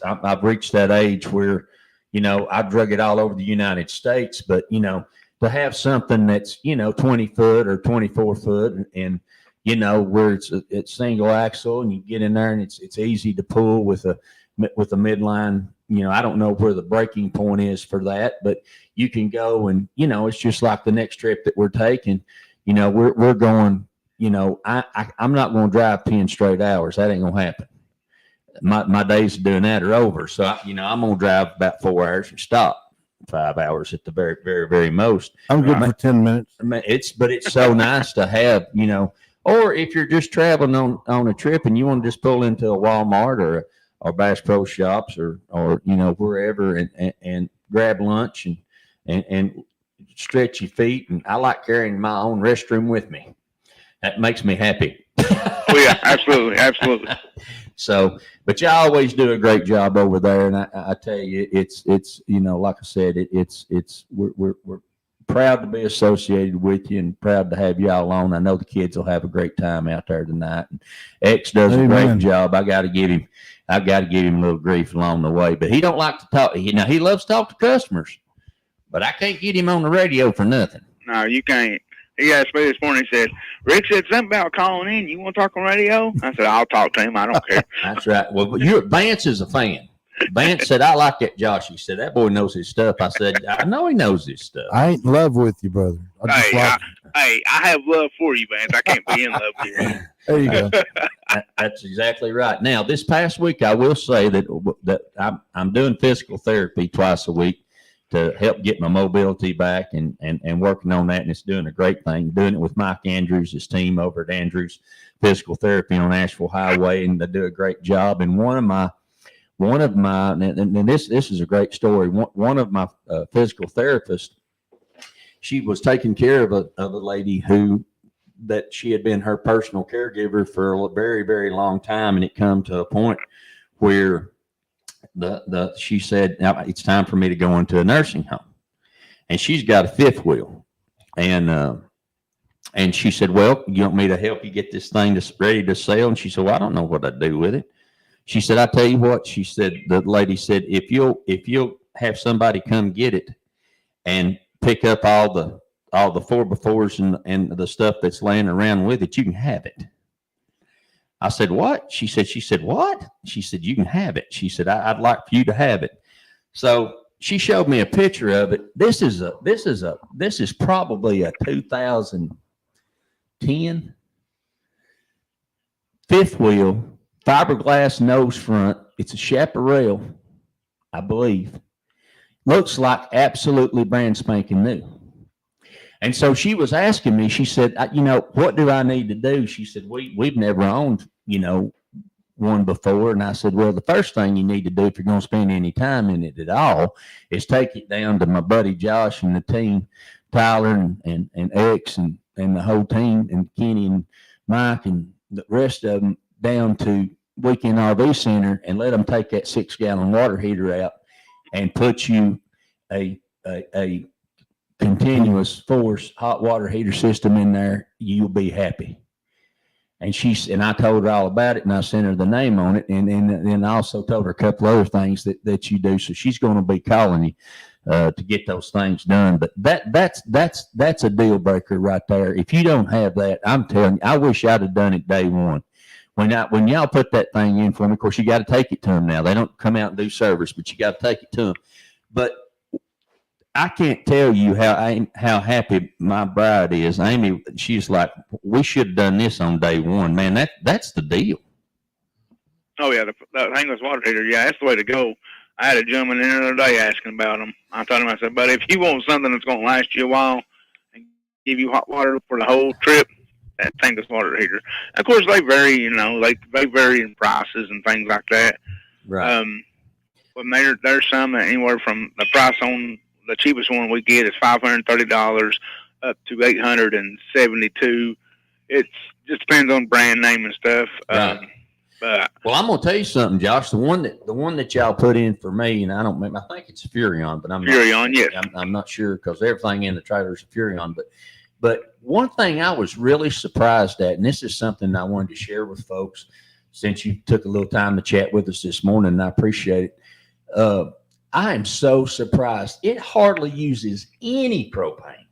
S9: I've reached that age where, I've drug it all over the United States, but, to have something that's, 20 foot or 24 foot and where it's single axle and you get in there and it's easy to pull with a midline, I don't know where the breaking point is for that, but you can go and, it's just like the next trip that we're taking, we're going, I'm not going to drive 10 straight hours. That ain't going to happen. My days of doing that are over. So, I'm going to drive about 4 hours and stop 5 hours at the very, very, very most.
S4: I'm good for 10 minutes.
S9: But it's so nice to have, or if you're just traveling on a trip and you want to just pull into a Walmart or Bass Pro Shops or wherever and grab lunch and stretch your feet. And I like carrying my own restroom with me. That makes me happy.
S11: Oh yeah, absolutely, absolutely.
S9: So, but you always do a great job over there, and I tell you, it's like I said, we're proud to be associated with you and proud to have y'all on. I know the kids will have a great time out there tonight. And X does a great job. I got to give him a little grief along the way, but he don't like to talk. He loves to talk to customers, but I can't get him on the radio for nothing.
S11: No, you can't. He asked me this morning, he said, Rick said something about calling in. You want to talk on radio? I said, I'll talk to him. I don't care.
S9: That's right. Well, Vance is a fan. Vance said, I like that Josh. He said, that boy knows his stuff. I said, I know he knows his stuff.
S4: I ain't in love with you, brother.
S11: I have love for you, Vance. I can't be in love with you.
S4: There you go.
S9: That's exactly right. Now, this past week, I will say that I'm doing physical therapy twice a week to help get my mobility back and working on that. And it's doing a great thing, doing it with Mike Andrews, his team over at Andrews Physical Therapy on Asheville Highway. And they do a great job. And one of my, and this is a great story. One of my physical therapists, she was taking care of a lady that she had been her personal caregiver for a very, very long time. And it come to a point where she said, now it's time for me to go into a nursing home. And she's got a fifth wheel. And she said, well, you want me to help you get this thing ready to sell? And she said, well, I don't know what I'd do with it. She said, I tell you what, she said, the lady said, if you'll have somebody come get it and pick up all the 4x4s and the stuff that's laying around with it, you can have it. I said, what? She said, what? She said, you can have it. She said, I'd like for you to have it. So she showed me a picture of it. This is probably a 2010 fifth wheel, fiberglass nose front. It's a chaparral, I believe. Looks like absolutely brand spanking new. And so she was asking me, she said, what do I need to do? She said, we've never owned, one before. And I said, well, the first thing you need to do if you're going to spend any time in it at all is take it down to my buddy Josh and the team, Tyler and X and the whole team and Kenny and Mike and the rest of them down to Weekend RV Center and let them take that 6-gallon water heater out and put you a continuous force hot water heater system in there. You'll be happy. And I told her all about it, and I sent her the name on it, and then I also told her a couple other things that you do. So she's going to be calling you to get those things done. But that's a deal breaker right there. If you don't have that, I'm telling you, I wish I'd have done it day one. When y'all put that thing in for me, of course you got to take it to them now. They don't come out and do service, but you got to take it to them. But I can't tell you how happy my bride is. Amy, she's like, we should have done this on day one, man. That's the deal.
S11: Oh yeah, the tankless water heater. Yeah, that's the way to go. I had a gentleman in the other day asking about them. I told him, I said, but if you want something that's going to last you a while and give you hot water for the whole trip, that tankless water heater. Of course, they vary. You know, they vary in prices and things like that.
S9: Right.
S11: But there's some that anywhere from the price on the cheapest one we get is $530 up to $872. It just depends on brand name and stuff.
S9: Right. Well, I'm gonna tell you something, Josh. The one that y'all put in for me, and I think it's a Furrion, but I'm not sure because everything in the trailer is a Furrion. But one thing I was really surprised at, and this is something I wanted to share with folks, since you took a little time to chat with us this morning, and I appreciate it. I am so surprised. It hardly uses any propane.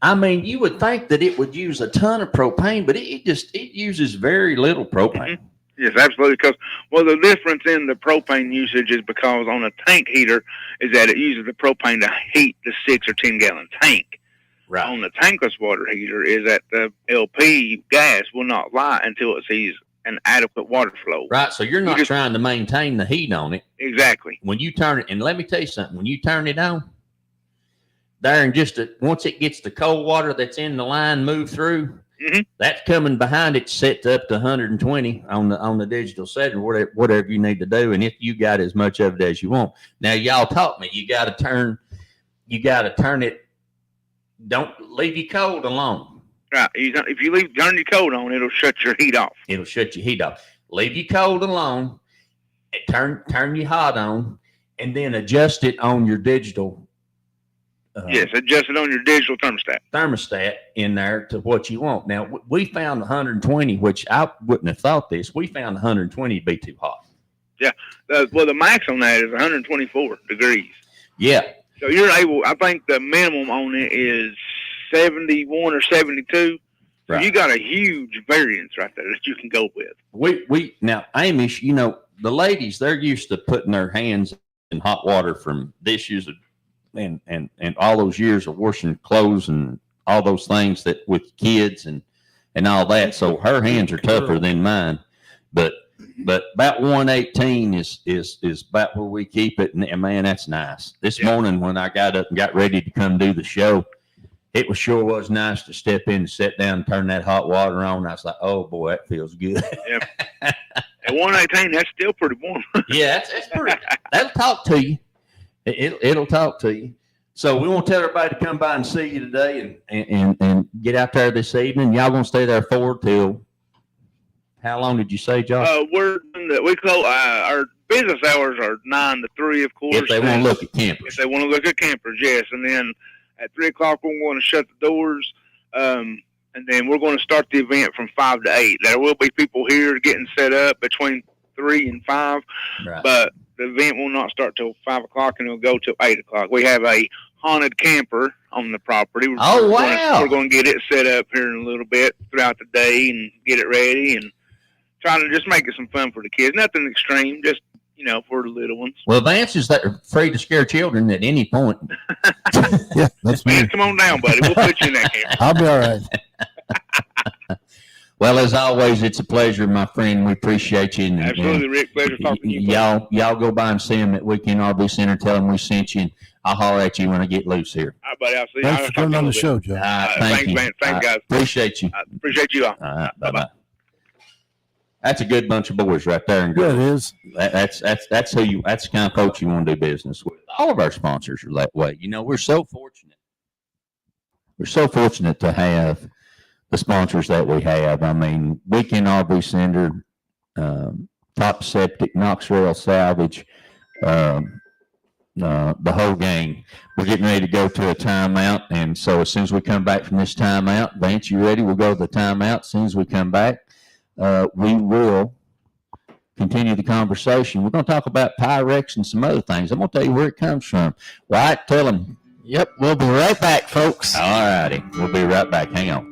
S9: I mean, you would think that it would use a ton of propane, but it uses very little propane.
S11: Mm-hmm. Yes, absolutely. Because the difference in the propane usage is because on a tank heater is that it uses the propane to heat the 6 or 10 gallon tank.
S9: Right.
S11: On the tankless water heater is that the LP gas will not light until it sees an adequate water flow.
S9: Right. So you're not trying to maintain the heat on it.
S11: Exactly.
S9: When you turn it, and let me tell you something, when you turn it on, there in once it gets the cold water that's in the line move through, that's coming behind it, set up to 120 on the digital setting, whatever you need to do. And if you got as much of it as you want. Now, y'all taught me you got to turn it. Don't leave your cold alone.
S11: Right. If you turn your cold on, it'll shut your heat off.
S9: It'll shut your heat off. Leave your cold alone. Turn your hot on, and then adjust it on your digital.
S11: Yes, adjust it on your digital
S9: thermostat in there to what you want. Now, we found 120, which I wouldn't have thought this. We found 120 to be too hot.
S11: Yeah. The max on that is 124 degrees.
S9: Yeah.
S11: So you're able, I think the minimum on it is 71 or 72. So you got a huge variance right there that you can go with.
S9: Now, Amy, the ladies, they're used to putting their hands in hot water from dishes and all those years of washing clothes and all those things that with kids and all that. So her hands are tougher than mine, but about 118 is about where we keep it. And man, that's nice. This morning when I got up and got ready to come do the show, it was nice to step in and sit down and turn that hot water on. I was like, oh boy, that feels good.
S11: Yeah. At 118, that's still pretty warm.
S9: Yeah, that's pretty. That'll talk to you. It'll talk to you. So we want to tell everybody to come by and see you today and get out there this evening. Y'all gonna stay there till how long did you say, Josh?
S11: We close our business hours are 9 to 3, of course.
S9: If they want to look at campers.
S11: If they want to look at campers, yes. And then at 3 o'clock we're going to shut the doors. And then we're going to start the event from 5 to 8. There will be people here getting set up between 3 and 5.
S9: Right.
S11: But the event will not start till 5 o'clock and it'll go till 8 o'clock. We have a haunted camper on the property.
S9: Wow.
S11: We're going to get it set up here in a little bit throughout the day and get it ready and trying to just make it some fun for the kids. Nothing extreme, just, for the little ones.
S9: Well, Vance is afraid to scare children at any point.
S4: Yeah, that's me.
S11: Man, come on down, buddy. We'll put you in that camper.
S4: I'll be all right.
S9: Well, as always, it's a pleasure, my friend. We appreciate you.
S11: Absolutely, Rick. Pleasure talking to you.
S9: Y'all go by and see them at Weekend RV Center. Tell them we sent you, and I'll holler at you when I get loose here.
S11: All right, buddy. I'll see you.
S4: Thanks for coming on the show, Joe.
S9: Thanks,
S11: man. Thanks, guys.
S9: Appreciate you.
S11: Appreciate you all.
S9: All right, bye-bye. That's a good bunch of boys right there. And
S4: Yeah, it is.
S9: That's the kind of folks you want to do business with. All of our sponsors are that way. We're so fortunate. We're so fortunate to have the sponsors that we have. I mean, Weekend RV Center, Top Septic, Knoxville Salvage, the whole gang. We're getting ready to go to a timeout, and so as soon as we come back from this timeout, Vance, you ready? We'll go to the timeout. As soon as we come back, we will continue the conversation. We're going to talk about Pyrex and some other things. I'm going to tell you where it comes from. Wyatt, tell them.
S5: Yep, we'll be right back, folks.
S9: All righty. We'll be right back. Hang on.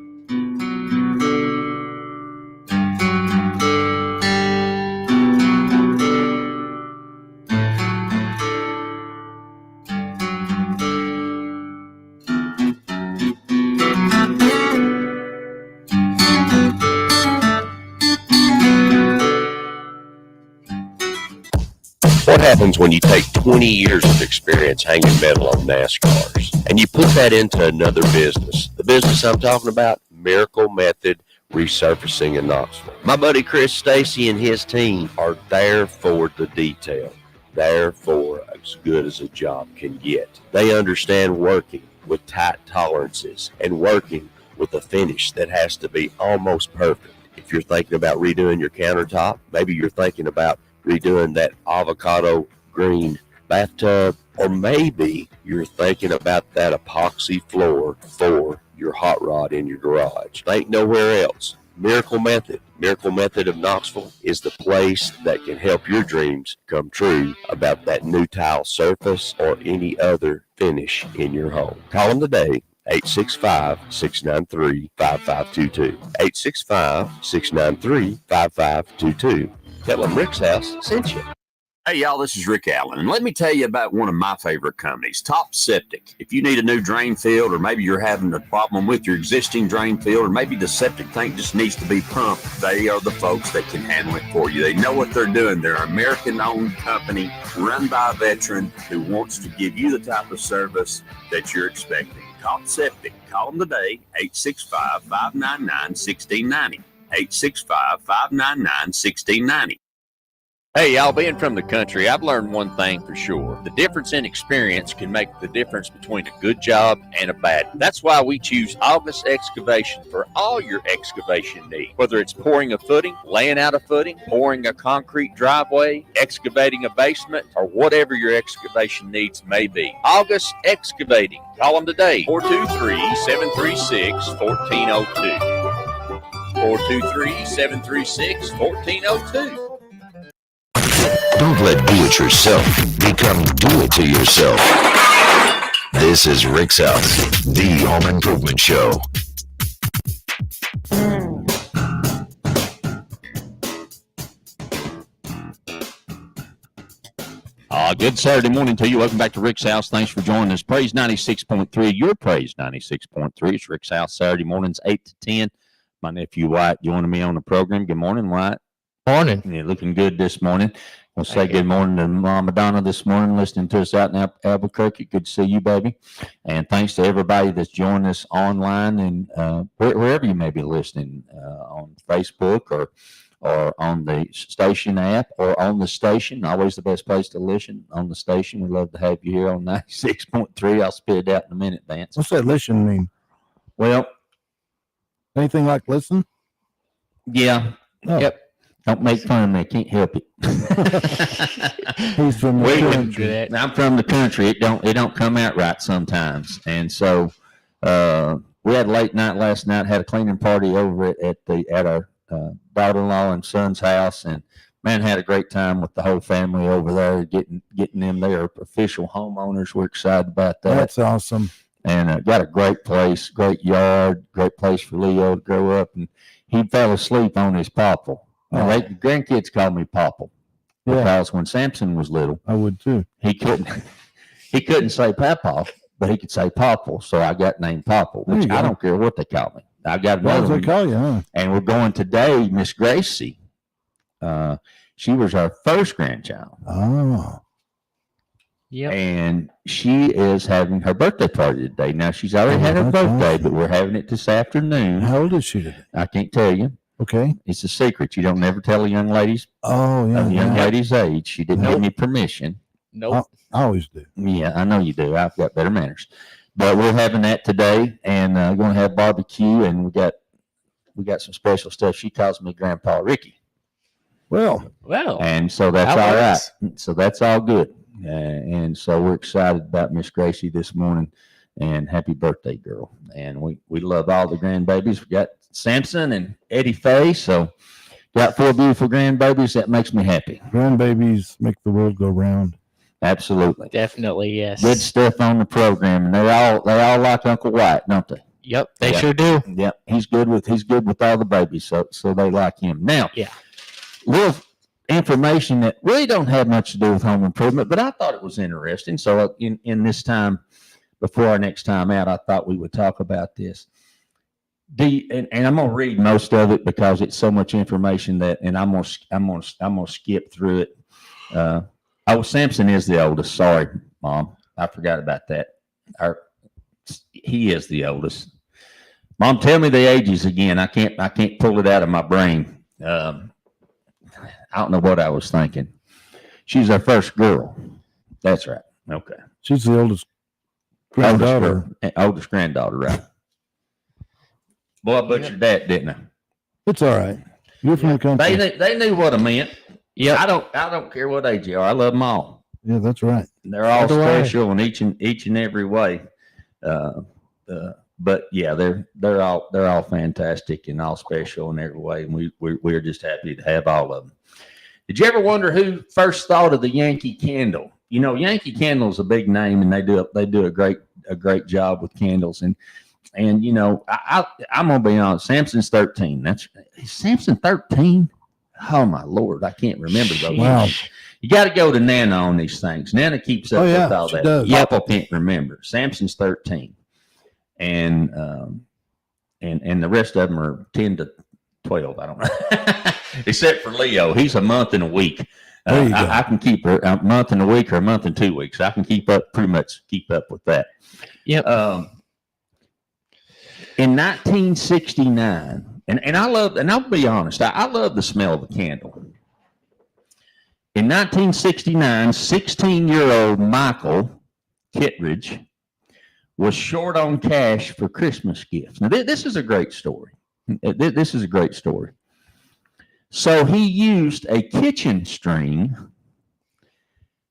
S8: What happens when you take 20 years of experience hanging metal on NASCARs and you put that into another business? The business I'm talking about, Miracle Method Resurfacing in Knoxville. My buddy Chris Stacy and his team are there for the detail, there for as good as a job can get. They understand working with tight tolerances and working with a finish that has to be almost perfect. If you're thinking about redoing your countertop, maybe you're thinking about redoing that avocado green bathtub, or maybe you're thinking about that epoxy floor for your hot rod in your garage. Think nowhere else. Miracle Method of Knoxville is the place that can help your dreams come true about that new tile surface or any other finish in your home. Call them today. 865-693-5522. 865-693-5522. Tell them Rick's House sent you.
S6: Hey, y'all, this is Rick Allen, and let me tell you about one of my favorite companies, Top Septic. If you need a new drain field, or maybe you're having a problem with your existing drain field, or maybe the septic tank just needs to be pumped, they are the folks that can handle it for you. They know what they're doing. They're an American-owned company run by a veteran who wants to give you the type of service that you're expecting. Top Septic. Call them today, 865-599-1690. 865-599-1690. Hey, y'all, being from the country, I've learned one thing for sure. The difference in experience can make the difference between a good job and a bad one. That's why we choose August Excavation for all your excavation needs. Whether it's pouring a footing, laying out a footing, pouring a concrete driveway, excavating a basement, or whatever your excavation needs may be. August Excavating. Call them today, 423-736-1402. 423-736-1402.
S2: Don't let do-it-yourself become do-it-to-yourself. This is Rick's House, the home improvement show.
S9: Good Saturday morning to you. Welcome back to Rick's House. Thanks for joining us. Praise 96.3, your Praise 96.3. It's Rick's House, Saturday mornings, 8 to 10. My nephew Wyatt joining me on the program. Good morning, Wyatt.
S5: Morning.
S9: Yeah, looking good this morning. I'll say good morning to Mama Donna this morning, listening to us out in Albuquerque. Good to see you, baby. And thanks to everybody that's joined us online and wherever you may be listening, on Facebook or on the station app or on the station. Always the best place to listen on the station. We love to have you here on 96.3. I'll spit it out in a minute, Vance.
S4: What's that listen mean?
S9: Well,
S4: anything like listen?
S9: Yeah.
S4: Oh.
S9: Yep. Don't make fun of me. I can't help it.
S4: He's from the country.
S9: I'm from the country. It don't come out right sometimes. And so we had a late night last night. Had a cleaning party over at our daughter-in-law and son's house, and man, had a great time with the whole family over there. Getting them their official homeowners. We're excited about that.
S4: That's awesome.
S9: And got a great place, great yard, great place for Leo to grow up. And he fell asleep on his popple. Now, the grandkids call me Popple because when Samson was little,
S4: I would too.
S9: He couldn't say Papa, but he could say Popple, so I got named Popple. Which I don't care what they call me. I got another one.
S4: They call you, huh?
S9: And we're going today. Miss Gracie, she was our first grandchild.
S4: Oh,
S5: yeah.
S9: And she is having her birthday party today. Now she's already had her birthday, but we're having it this afternoon.
S4: How old is she today?
S9: I can't tell you.
S4: Okay.
S9: It's a secret. You don't never tell a young lady's lady's age. She didn't give me permission.
S5: Nope.
S4: I always do.
S9: Yeah, I know you do. I've got better manners. But we're having that today, and we're going to have barbecue, and we got some special stuff. She calls me Grandpa Ricky.
S4: Well,
S9: and so that's all right. So that's all good. And so we're excited about Miss Gracie this morning, and happy birthday, girl. And we love all the grandbabies. We got Samson and Eddie Faye, so got 4 beautiful grandbabies. That makes me happy.
S4: Grandbabies make the world go round.
S9: Absolutely,
S5: definitely, yes.
S9: Good stuff on the program, and they all like Uncle White, don't they?
S5: Yep, they sure do.
S9: Yep, he's good with all the babies, so they like him. Now, little information that really don't have much to do with home improvement, but I thought it was interesting. So in this time before our next time out, I thought we would talk about this. And I'm gonna read most of it because it's so much information and I'm gonna skip through it. Oh, Samson is the oldest. Sorry, Mom. I forgot about that. He is the oldest. Mom, tell me the ages again. I can't pull it out of my brain. I don't know what I was thinking. She's our first girl. That's right. Okay.
S4: She's the oldest granddaughter.
S9: Oldest granddaughter, right? Boy, I butchered that, didn't I?
S4: It's all right. You're from the country.
S9: They knew what I meant.
S5: Yeah.
S9: I don't care what age you are. I love them all.
S4: Yeah, that's right.
S9: They're all
S4: So do I.
S9: special in each and every way. But yeah, they're all fantastic and all special in every way. And we're just happy to have all of them. Did you ever wonder who first thought of the Yankee Candle? You know, Yankee Candle is a big name, and they do a great job with candles. And you know, I'm gonna be honest. Samson's 13. Is Samson 13? Oh my Lord, I can't remember those.
S4: Wow.
S9: You got to go to Nana on these things. Nana keeps up with all
S4: she
S9: that.
S4: does.
S9: Papa can't remember. Samson's 13, and the rest of them are 10 to 12. I don't know, except for Leo. He's a month and a week.
S4: There you go.
S9: I can keep her a month and a week or a month and 2 weeks. I can pretty much keep up with that.
S5: Yep.
S9: In 1969, and I'll be honest, I love the smell of the candle. In 1969, 16-year-old Michael Kittredge was short on cash for Christmas gifts. Now, this is a great story. This is a great story. So he used a kitchen string,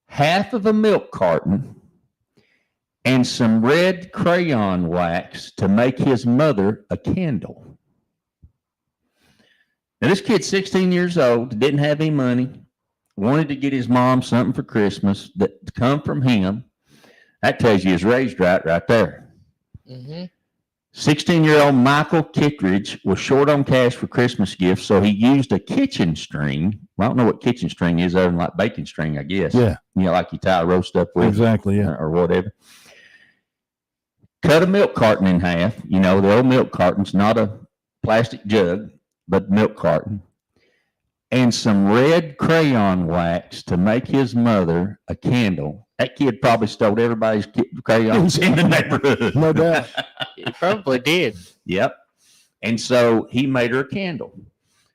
S9: half of a milk carton, and some red crayon wax to make his mother a candle. Now, this kid's 16 years old, didn't have any money, wanted to get his mom something for Christmas that to come from him. That tells you he's raised right there.
S5: Mm-hmm.
S9: 16-year-old Michael Kittredge was short on cash for Christmas gifts, so he used a kitchen string. Well, I don't know what kitchen string is other than like baking string, I guess.
S4: Yeah.
S9: You know, like you tie a roast up with.
S4: Exactly, yeah.
S9: Or whatever. Cut a milk carton in half. You know, the old milk carton's not a plastic jug, but milk carton. And some red crayon wax to make his mother a candle. That kid probably stole everybody's crayons in the neighborhood.
S4: No doubt.
S5: He probably did.
S9: Yep. And so he made her a candle.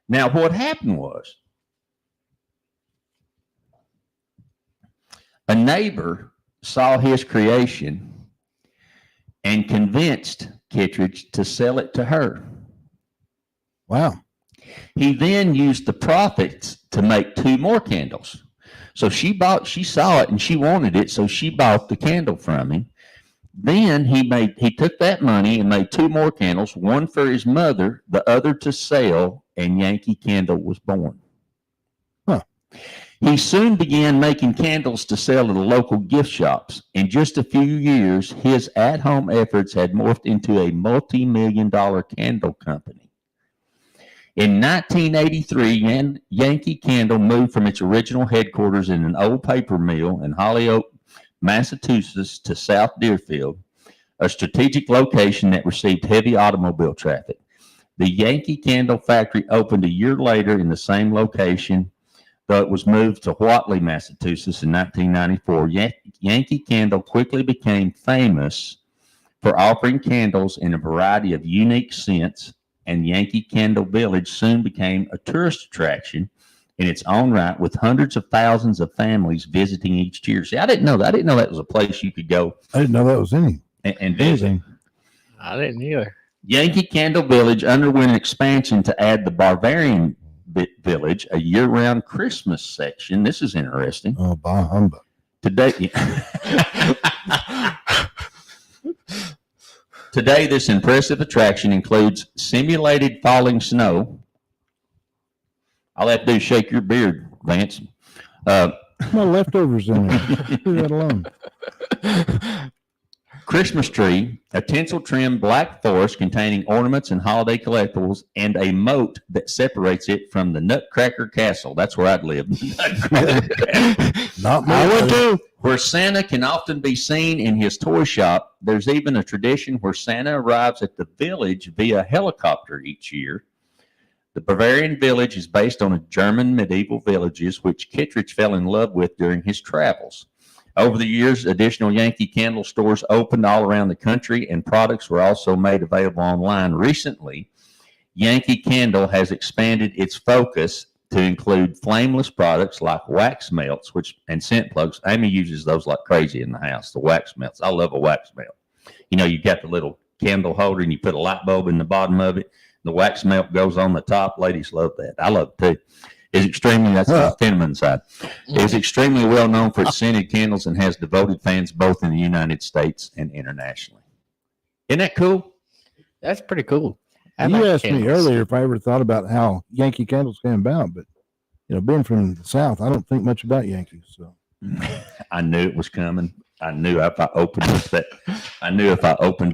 S9: Now, what happened was a neighbor saw his creation and convinced Kittredge to sell it to her.
S4: Wow.
S9: He then used the profits to make 2 more candles. So she saw it and she wanted it, so she bought the candle from him. Then he took that money and made 2 more candles, one for his mother, the other to sell, and Yankee Candle was born.
S4: Huh.
S9: He soon began making candles to sell at the local gift shops. In just a few years, his at-home efforts had morphed into a multi-million-dollar candle company. In 1983, Yankee Candle moved from its original headquarters in an old paper mill in Holyoke, Massachusetts, to South Deerfield, a strategic location that received heavy automobile traffic. The Yankee Candle factory opened a year later in the same location, though it was moved to Whatley, Massachusetts in 1994. Yankee Candle quickly became famous for offering candles in a variety of unique scents, and Yankee Candle Village soon became a tourist attraction in its own right, with hundreds of thousands of families visiting each year. See, I didn't know that. I didn't know that was a place you could go.
S4: I didn't know that was any.
S9: And visit.
S5: I didn't either.
S9: Yankee Candle Village underwent an expansion to add the Bavarian Village, a year-round Christmas section. This is interesting.
S4: Oh, bah humbug.
S9: Today, this impressive attraction includes simulated falling snow. All I have to do is shake your beard, Vance.
S4: My leftovers in there. Leave that alone.
S9: Christmas tree, a tinsel-trimmed black forest containing ornaments and holiday collectibles, and a moat that separates it from the Nutcracker Castle. That's where I'd live.
S4: Not me.
S9: Where Santa can often be seen in his toy shop. There's even a tradition where Santa arrives at the village via helicopter each year. The Bavarian village is based on a German medieval villages which Kittredge fell in love with during his travels. Over the years, additional Yankee Candle stores opened all around the country, and products were also made available online. Recently, Yankee Candle has expanded its focus to include flameless products like wax melts, and scent plugs. Amy uses those like crazy in the house, the wax melts. I love a wax melt. You know, you got the little candle holder and you put a light bulb in the bottom of it. The wax melt goes on the top. Ladies love that. I love it too. Is extremely, that's the feminine side. Is extremely well known for its scented candles and has devoted fans both in the United States and internationally. Isn't that cool?
S5: That's pretty cool.
S4: You asked me earlier if I ever thought about how Yankee Candles came about, but being from the South, I don't think much about Yankees. So
S9: I knew it was coming. I knew if I opened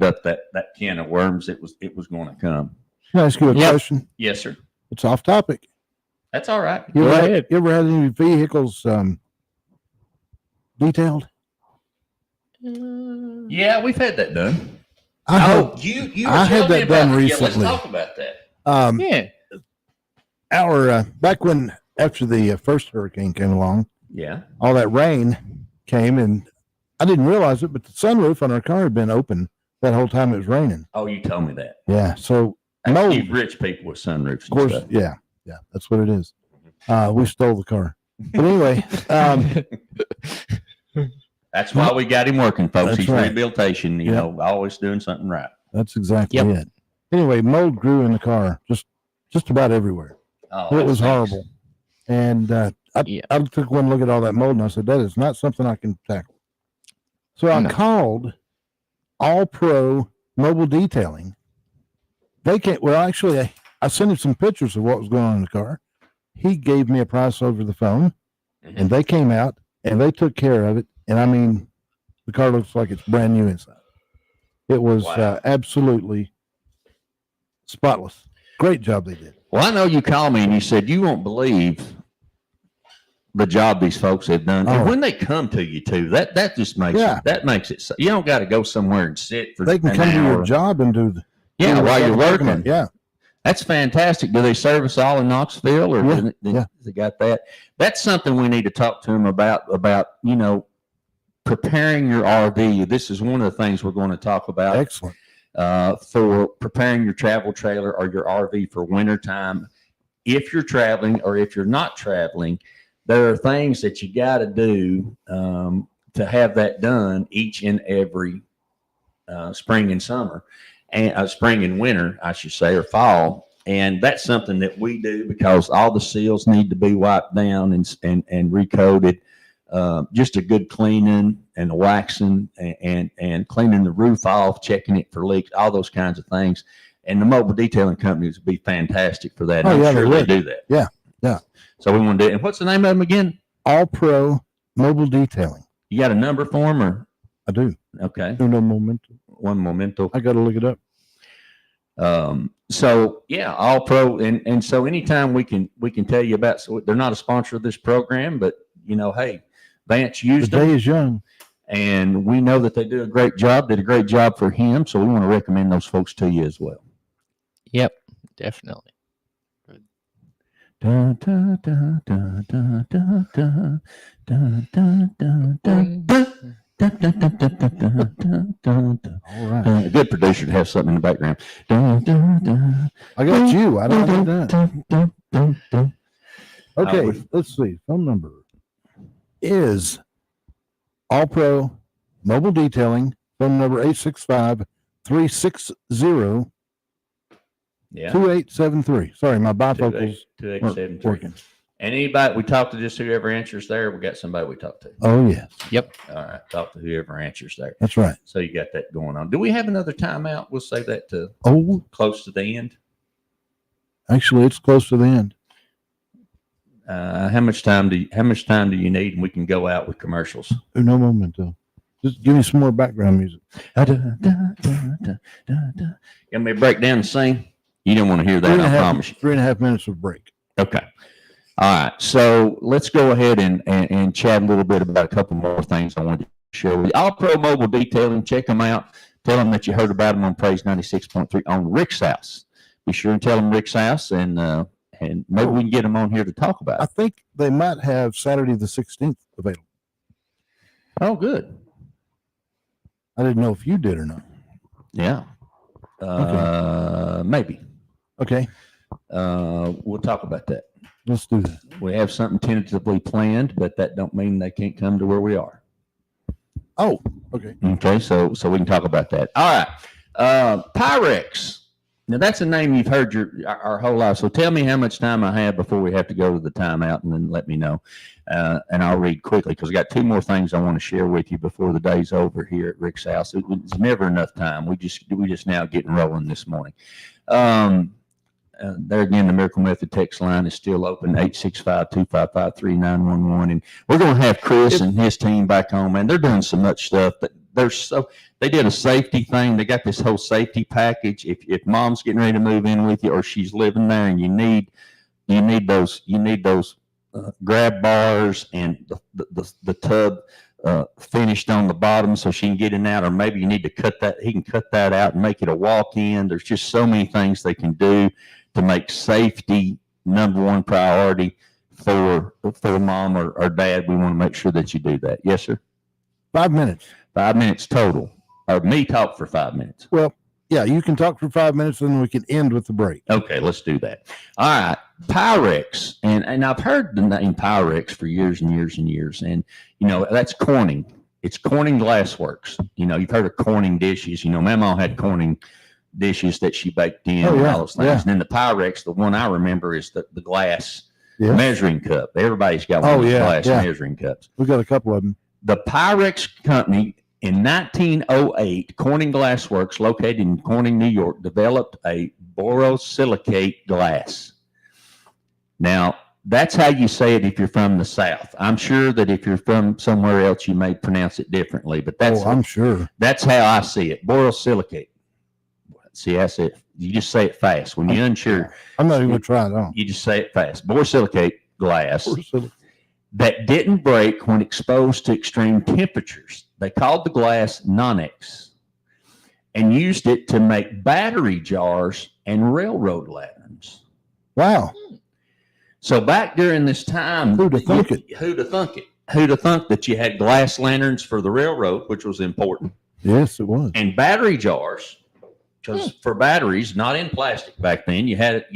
S9: up that can of worms, it was going to come.
S4: Can I ask you a question?
S9: Yes, sir.
S4: It's off topic.
S9: That's all right.
S4: You ever had any vehicles detailed?
S9: Yeah, we've had that done.
S4: I had that done recently.
S9: Let's talk about that.
S4: Back when after the first hurricane came along,
S9: yeah,
S4: all that rain came, and I didn't realize it, but the sunroof on our car had been open that whole time it was raining.
S9: Oh, you told me that.
S4: Yeah, so
S9: you rich people with sunroofs.
S4: Of course, yeah, that's what it is. We stole the car, but anyway.
S9: That's why we got him working, folks. He's
S4: right.
S9: Rehabilitation, you know, always doing something right.
S4: That's exactly it. Anyway, mold grew in the car, just about everywhere.
S9: Oh,
S4: it was horrible. And I took one look at all that mold, and I said, that is not something I can tackle. So I called All Pro Mobile Detailing. They can't. Well, actually, I sent him some pictures of what was going on in the car. He gave me a price over the phone, and they came out and they took care of it. And I mean, the car looks like it's brand new inside. It was absolutely spotless. Great job they did.
S9: Well, I know you called me and you said you won't believe the job these folks have done. And when they come to you too, that just makes it so you don't got to go somewhere and sit for.
S4: They can come to your job and do
S9: while you're working.
S4: Yeah.
S9: That's fantastic. Do they service all in Knoxville or they got that? That's something we need to talk to them about, preparing your RV. This is one of the things we're going to talk about.
S4: Excellent.
S9: For preparing your travel trailer or your RV for wintertime. If you're traveling or if you're not traveling, there are things that you got to do to have that done each and every spring and summer, and spring and winter, I should say, or fall. And that's something that we do because all the seals need to be wiped down and recoated. Just a good cleaning and waxing and cleaning the roof off, checking it for leaks, all those kinds of things. And the mobile detailing companies would be fantastic for that. I'm sure they do that.
S4: Yeah.
S9: So we want to do it. And what's the name of them again?
S4: All Pro Mobile Detailing.
S9: You got a number for them, or?
S4: I do.
S9: Okay.
S4: Uno momento.
S9: One momento.
S4: I got to look it up.
S9: So yeah, All Pro, and so anytime we can tell you about. So they're not a sponsor of this program, but hey, Vance used them.
S4: The day is young,
S9: and we know that they do a great job. Did a great job for him, so we want to recommend those folks to you as well.
S5: Yep, definitely.
S9: Da, da, da, da, da, da, da, da, da, da, da.
S4: All right.
S9: A good producer to have something in the background.
S4: I got you. I don't know that. Okay, let's see. Phone number is All Pro Mobile Detailing. Phone number 865-360 2873. Sorry, my bifocals
S9: 2873.
S4: working.
S9: And anybody, we talk to just whoever answers there. We got somebody we talk to.
S4: Oh, yes.
S5: Yep.
S9: All right. Talk to whoever answers there.
S4: That's right.
S9: So you got that going on. Do we have another timeout? We'll say that to close to the end.
S4: Actually, it's close to the end.
S9: How much time do you need? And we can go out with commercials.
S4: No momento. Just give me some more background music.
S9: You want me to break down and sing? You don't want to hear that, I promise you.
S4: 3.5 minutes of break.
S9: Okay. All right. So let's go ahead and chat a little bit about a couple more things I wanted to share with you. All Pro Mobile Detailing. Check them out. Tell them that you heard about them on Praise 96.3 on Rick's House. be sure and tell them Rick's house, and maybe we can get them on here to talk about
S4: I
S9: it.
S4: think they might have Saturday the 16th available.
S9: Oh, good.
S4: I didn't know if you did or not.
S9: Yeah. Maybe.
S4: Okay,
S9: We'll talk about that.
S4: let's do that.
S9: We have something tentatively planned, but that don't mean they can't come to where we are.
S4: Oh, okay.
S9: Okay, so we can talk about that. All right. Pyrex. Now that's a name you've heard our whole life. So tell me how much time I have before we have to go to the timeout, and then let me know. And I'll read quickly because I got two more things I want to share with you before the day's over here at Rick's house. It's never enough time. We just now getting rolling this morning. There again, the Miracle Method text line is still open, 865-255-3911. And we're going to have Chris and his team back home, man. They're doing so much stuff. But they did a safety thing. They got this whole safety package. If mom's getting ready to move in with you, or she's living there, and you need those grab bars and the tub finished on the bottom so she can get in and out, or maybe you need to he can cut that out and make it a walk-in. There's just so many things they can do to make safety number one priority for mom or dad. We want to make sure that you do that. Yes, sir.
S4: 5 minutes.
S9: 5 minutes total. Or me talk for 5 minutes.
S4: Well, yeah, you can talk for 5 minutes, and then we can end with the break.
S9: Okay, let's do that. All right. Pyrex. And I've heard the name Pyrex for years and years and years. And, that's Corning. It's Corning Glassworks. You've heard of Corning dishes. Mama had Corning dishes that she baked in and all those things.
S4: Yeah.
S9: And then the Pyrex, the one I remember is the glass
S4: Yeah.
S9: measuring cup. Everybody's got one of those glass measuring cups.
S4: We got a couple of them.
S9: The Pyrex company in 1908, Corning Glassworks, located in Corning, New York, developed a borosilicate glass. Now, that's how you say it if you're from the South. I'm sure that if you're from somewhere else, you may pronounce it differently, but
S4: I'm sure.
S9: That's how I see it. Borosilicate. See, I said, you just say it fast. When you're unsure,
S4: I'm not even going to try it on.
S9: you just say it fast. Borosilicate glass that didn't break when exposed to extreme temperatures. They called the glass Nonex and used it to make battery jars and railroad lanterns.
S4: Wow.
S9: So back during this time,
S4: Who'd have thunk it?
S9: Who'd have thunk it? Who'd have thunk that you had glass lanterns for the railroad, which was important,
S4: Yes, it was.
S9: and battery jars, because for batteries, not in plastic back then, you had it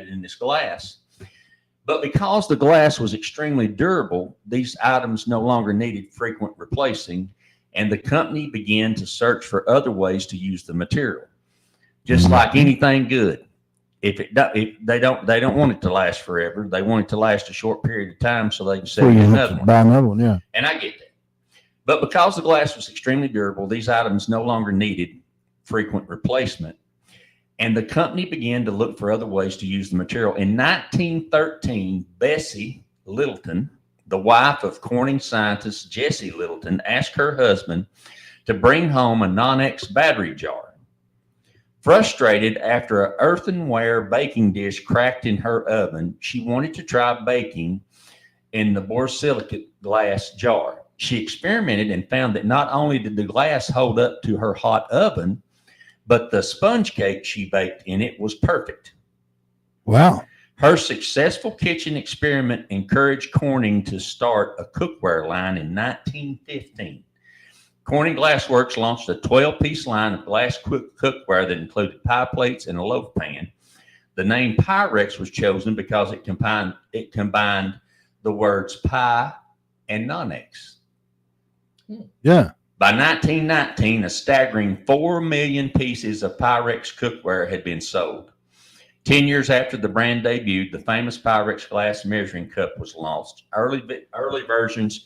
S9: in this glass. But because the glass was extremely durable, these items no longer needed frequent replacing, and the company began to search for other ways to use the material. Just like anything good, if they don't want it to last forever, they want it to last a short period of time so they can sell you another one.
S4: Buy another one, yeah.
S9: And I get that. But because the glass was extremely durable, these items no longer needed frequent replacement. And the company began to look for other ways to use the material. In 1913, Bessie Littleton, the wife of Corning scientist Jesse Littleton, asked her husband to bring home a Nonex battery jar. Frustrated after an earthenware baking dish cracked in her oven, she wanted to try baking in the borosilicate glass jar. She experimented and found that not only did the glass hold up to her hot oven, but the sponge cake she baked in it was perfect.
S4: Wow.
S9: Her successful kitchen experiment encouraged Corning to start a cookware line in 1915. Corning Glassworks launched a 12-piece line of glass cookware that included pie plates and a loaf pan. The name Pyrex was chosen because it combined the words pie and Nonex.
S4: Yeah.
S9: By 1919, a staggering 4 million pieces of Pyrex cookware had been sold. 10 years after the brand debuted, the famous Pyrex glass measuring cup was launched. Early versions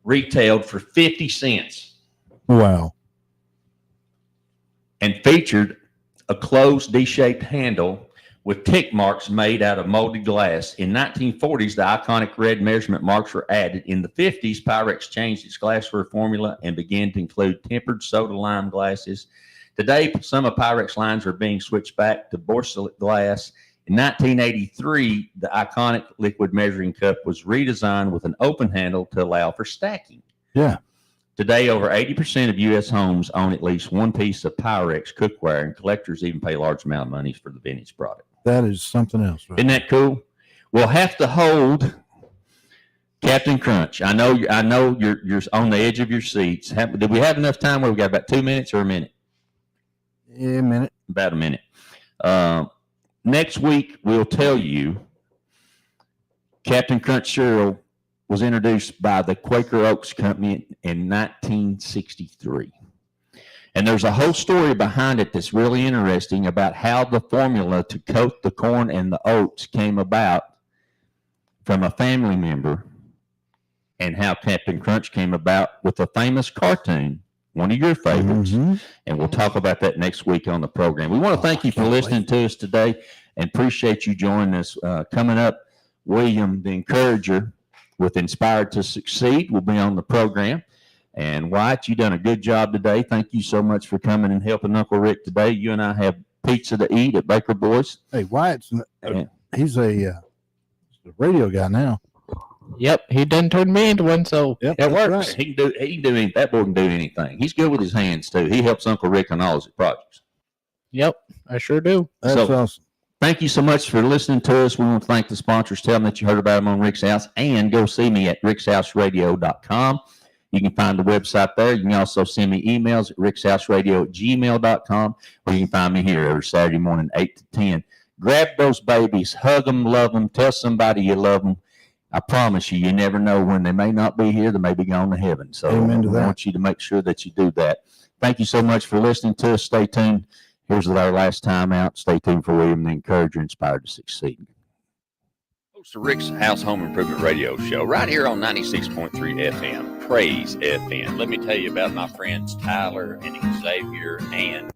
S9: retailed for 50 cents.
S4: Wow.
S9: And featured a closed D-shaped handle with tick marks made out of molded glass. In 1940s, the iconic red measurement marks were added. In the 50s, Pyrex changed its glassware formula and began to include tempered soda lime glasses. Today, some of Pyrex lines are being switched back to borosilicate glass. In 1983, the iconic liquid measuring cup was redesigned with an open handle to allow for stacking.
S4: Yeah.
S9: Today, over 80% of U.S. homes own at least one piece of Pyrex cookware, and collectors even pay large amount of money for the vintage product.
S4: That is something else. Right?
S9: Isn't that cool? We'll have to hold Captain Crunch. I know you're on the edge of your seats. Did we have enough time? We got about 2 minutes or a minute?
S4: Yeah, a minute.
S9: About a minute. Next week, we'll tell you Captain Crunch cereal was introduced by the Quaker Oats Company in 1963. And there's a whole story behind it that's really interesting about how the formula to coat the corn and the oats came about from a family member, and how Captain Crunch came about with a famous cartoon, one of your favorites.
S4: Mm-hmm.
S9: And we'll talk about that next week on the program. We want to thank you for listening to us today and appreciate you joining us. Coming up, William the Encourager with Inspired to Succeed will be on the program. And Wyatt, you done a good job today. Thank you so much for coming and helping Uncle Rick today. You and I have pizza to eat at Baker Boys.
S4: Hey, Wyatt's he's a radio guy now.
S5: Yep, he done turned me into one, so
S4: Yep,
S5: it works.
S4: right.
S9: He can do that boy can do anything. He's good with his hands too. He helps Uncle Rick on all his projects.
S5: Yep, I sure do.
S4: That's
S9: So-
S4: awesome.
S9: Thank you so much for listening to us. We want to thank the sponsors. Tell them that you heard about them on Rick's House, and go see me at rickshouseradio.com. You can find the website there. You can also send me emails at rickshouseradio@gmail.com, or you can find me here every Saturday morning, 8 to 10. Grab those babies, hug them, love them, tell somebody you love them. I promise you, you never know when they may not be here. They may be gone to heaven. So
S4: Amen to
S9: I
S4: that.
S9: want you to make sure that you do that. Thank you so much for listening to us. Stay tuned. Here's our last time out. Stay tuned for William the Encourager, Inspired to Succeed.
S6: Host of Rick's House Home Improvement Radio Show right here on 96.3 FM, Praise FM. Let me tell you about my friends Tyler and Xavier and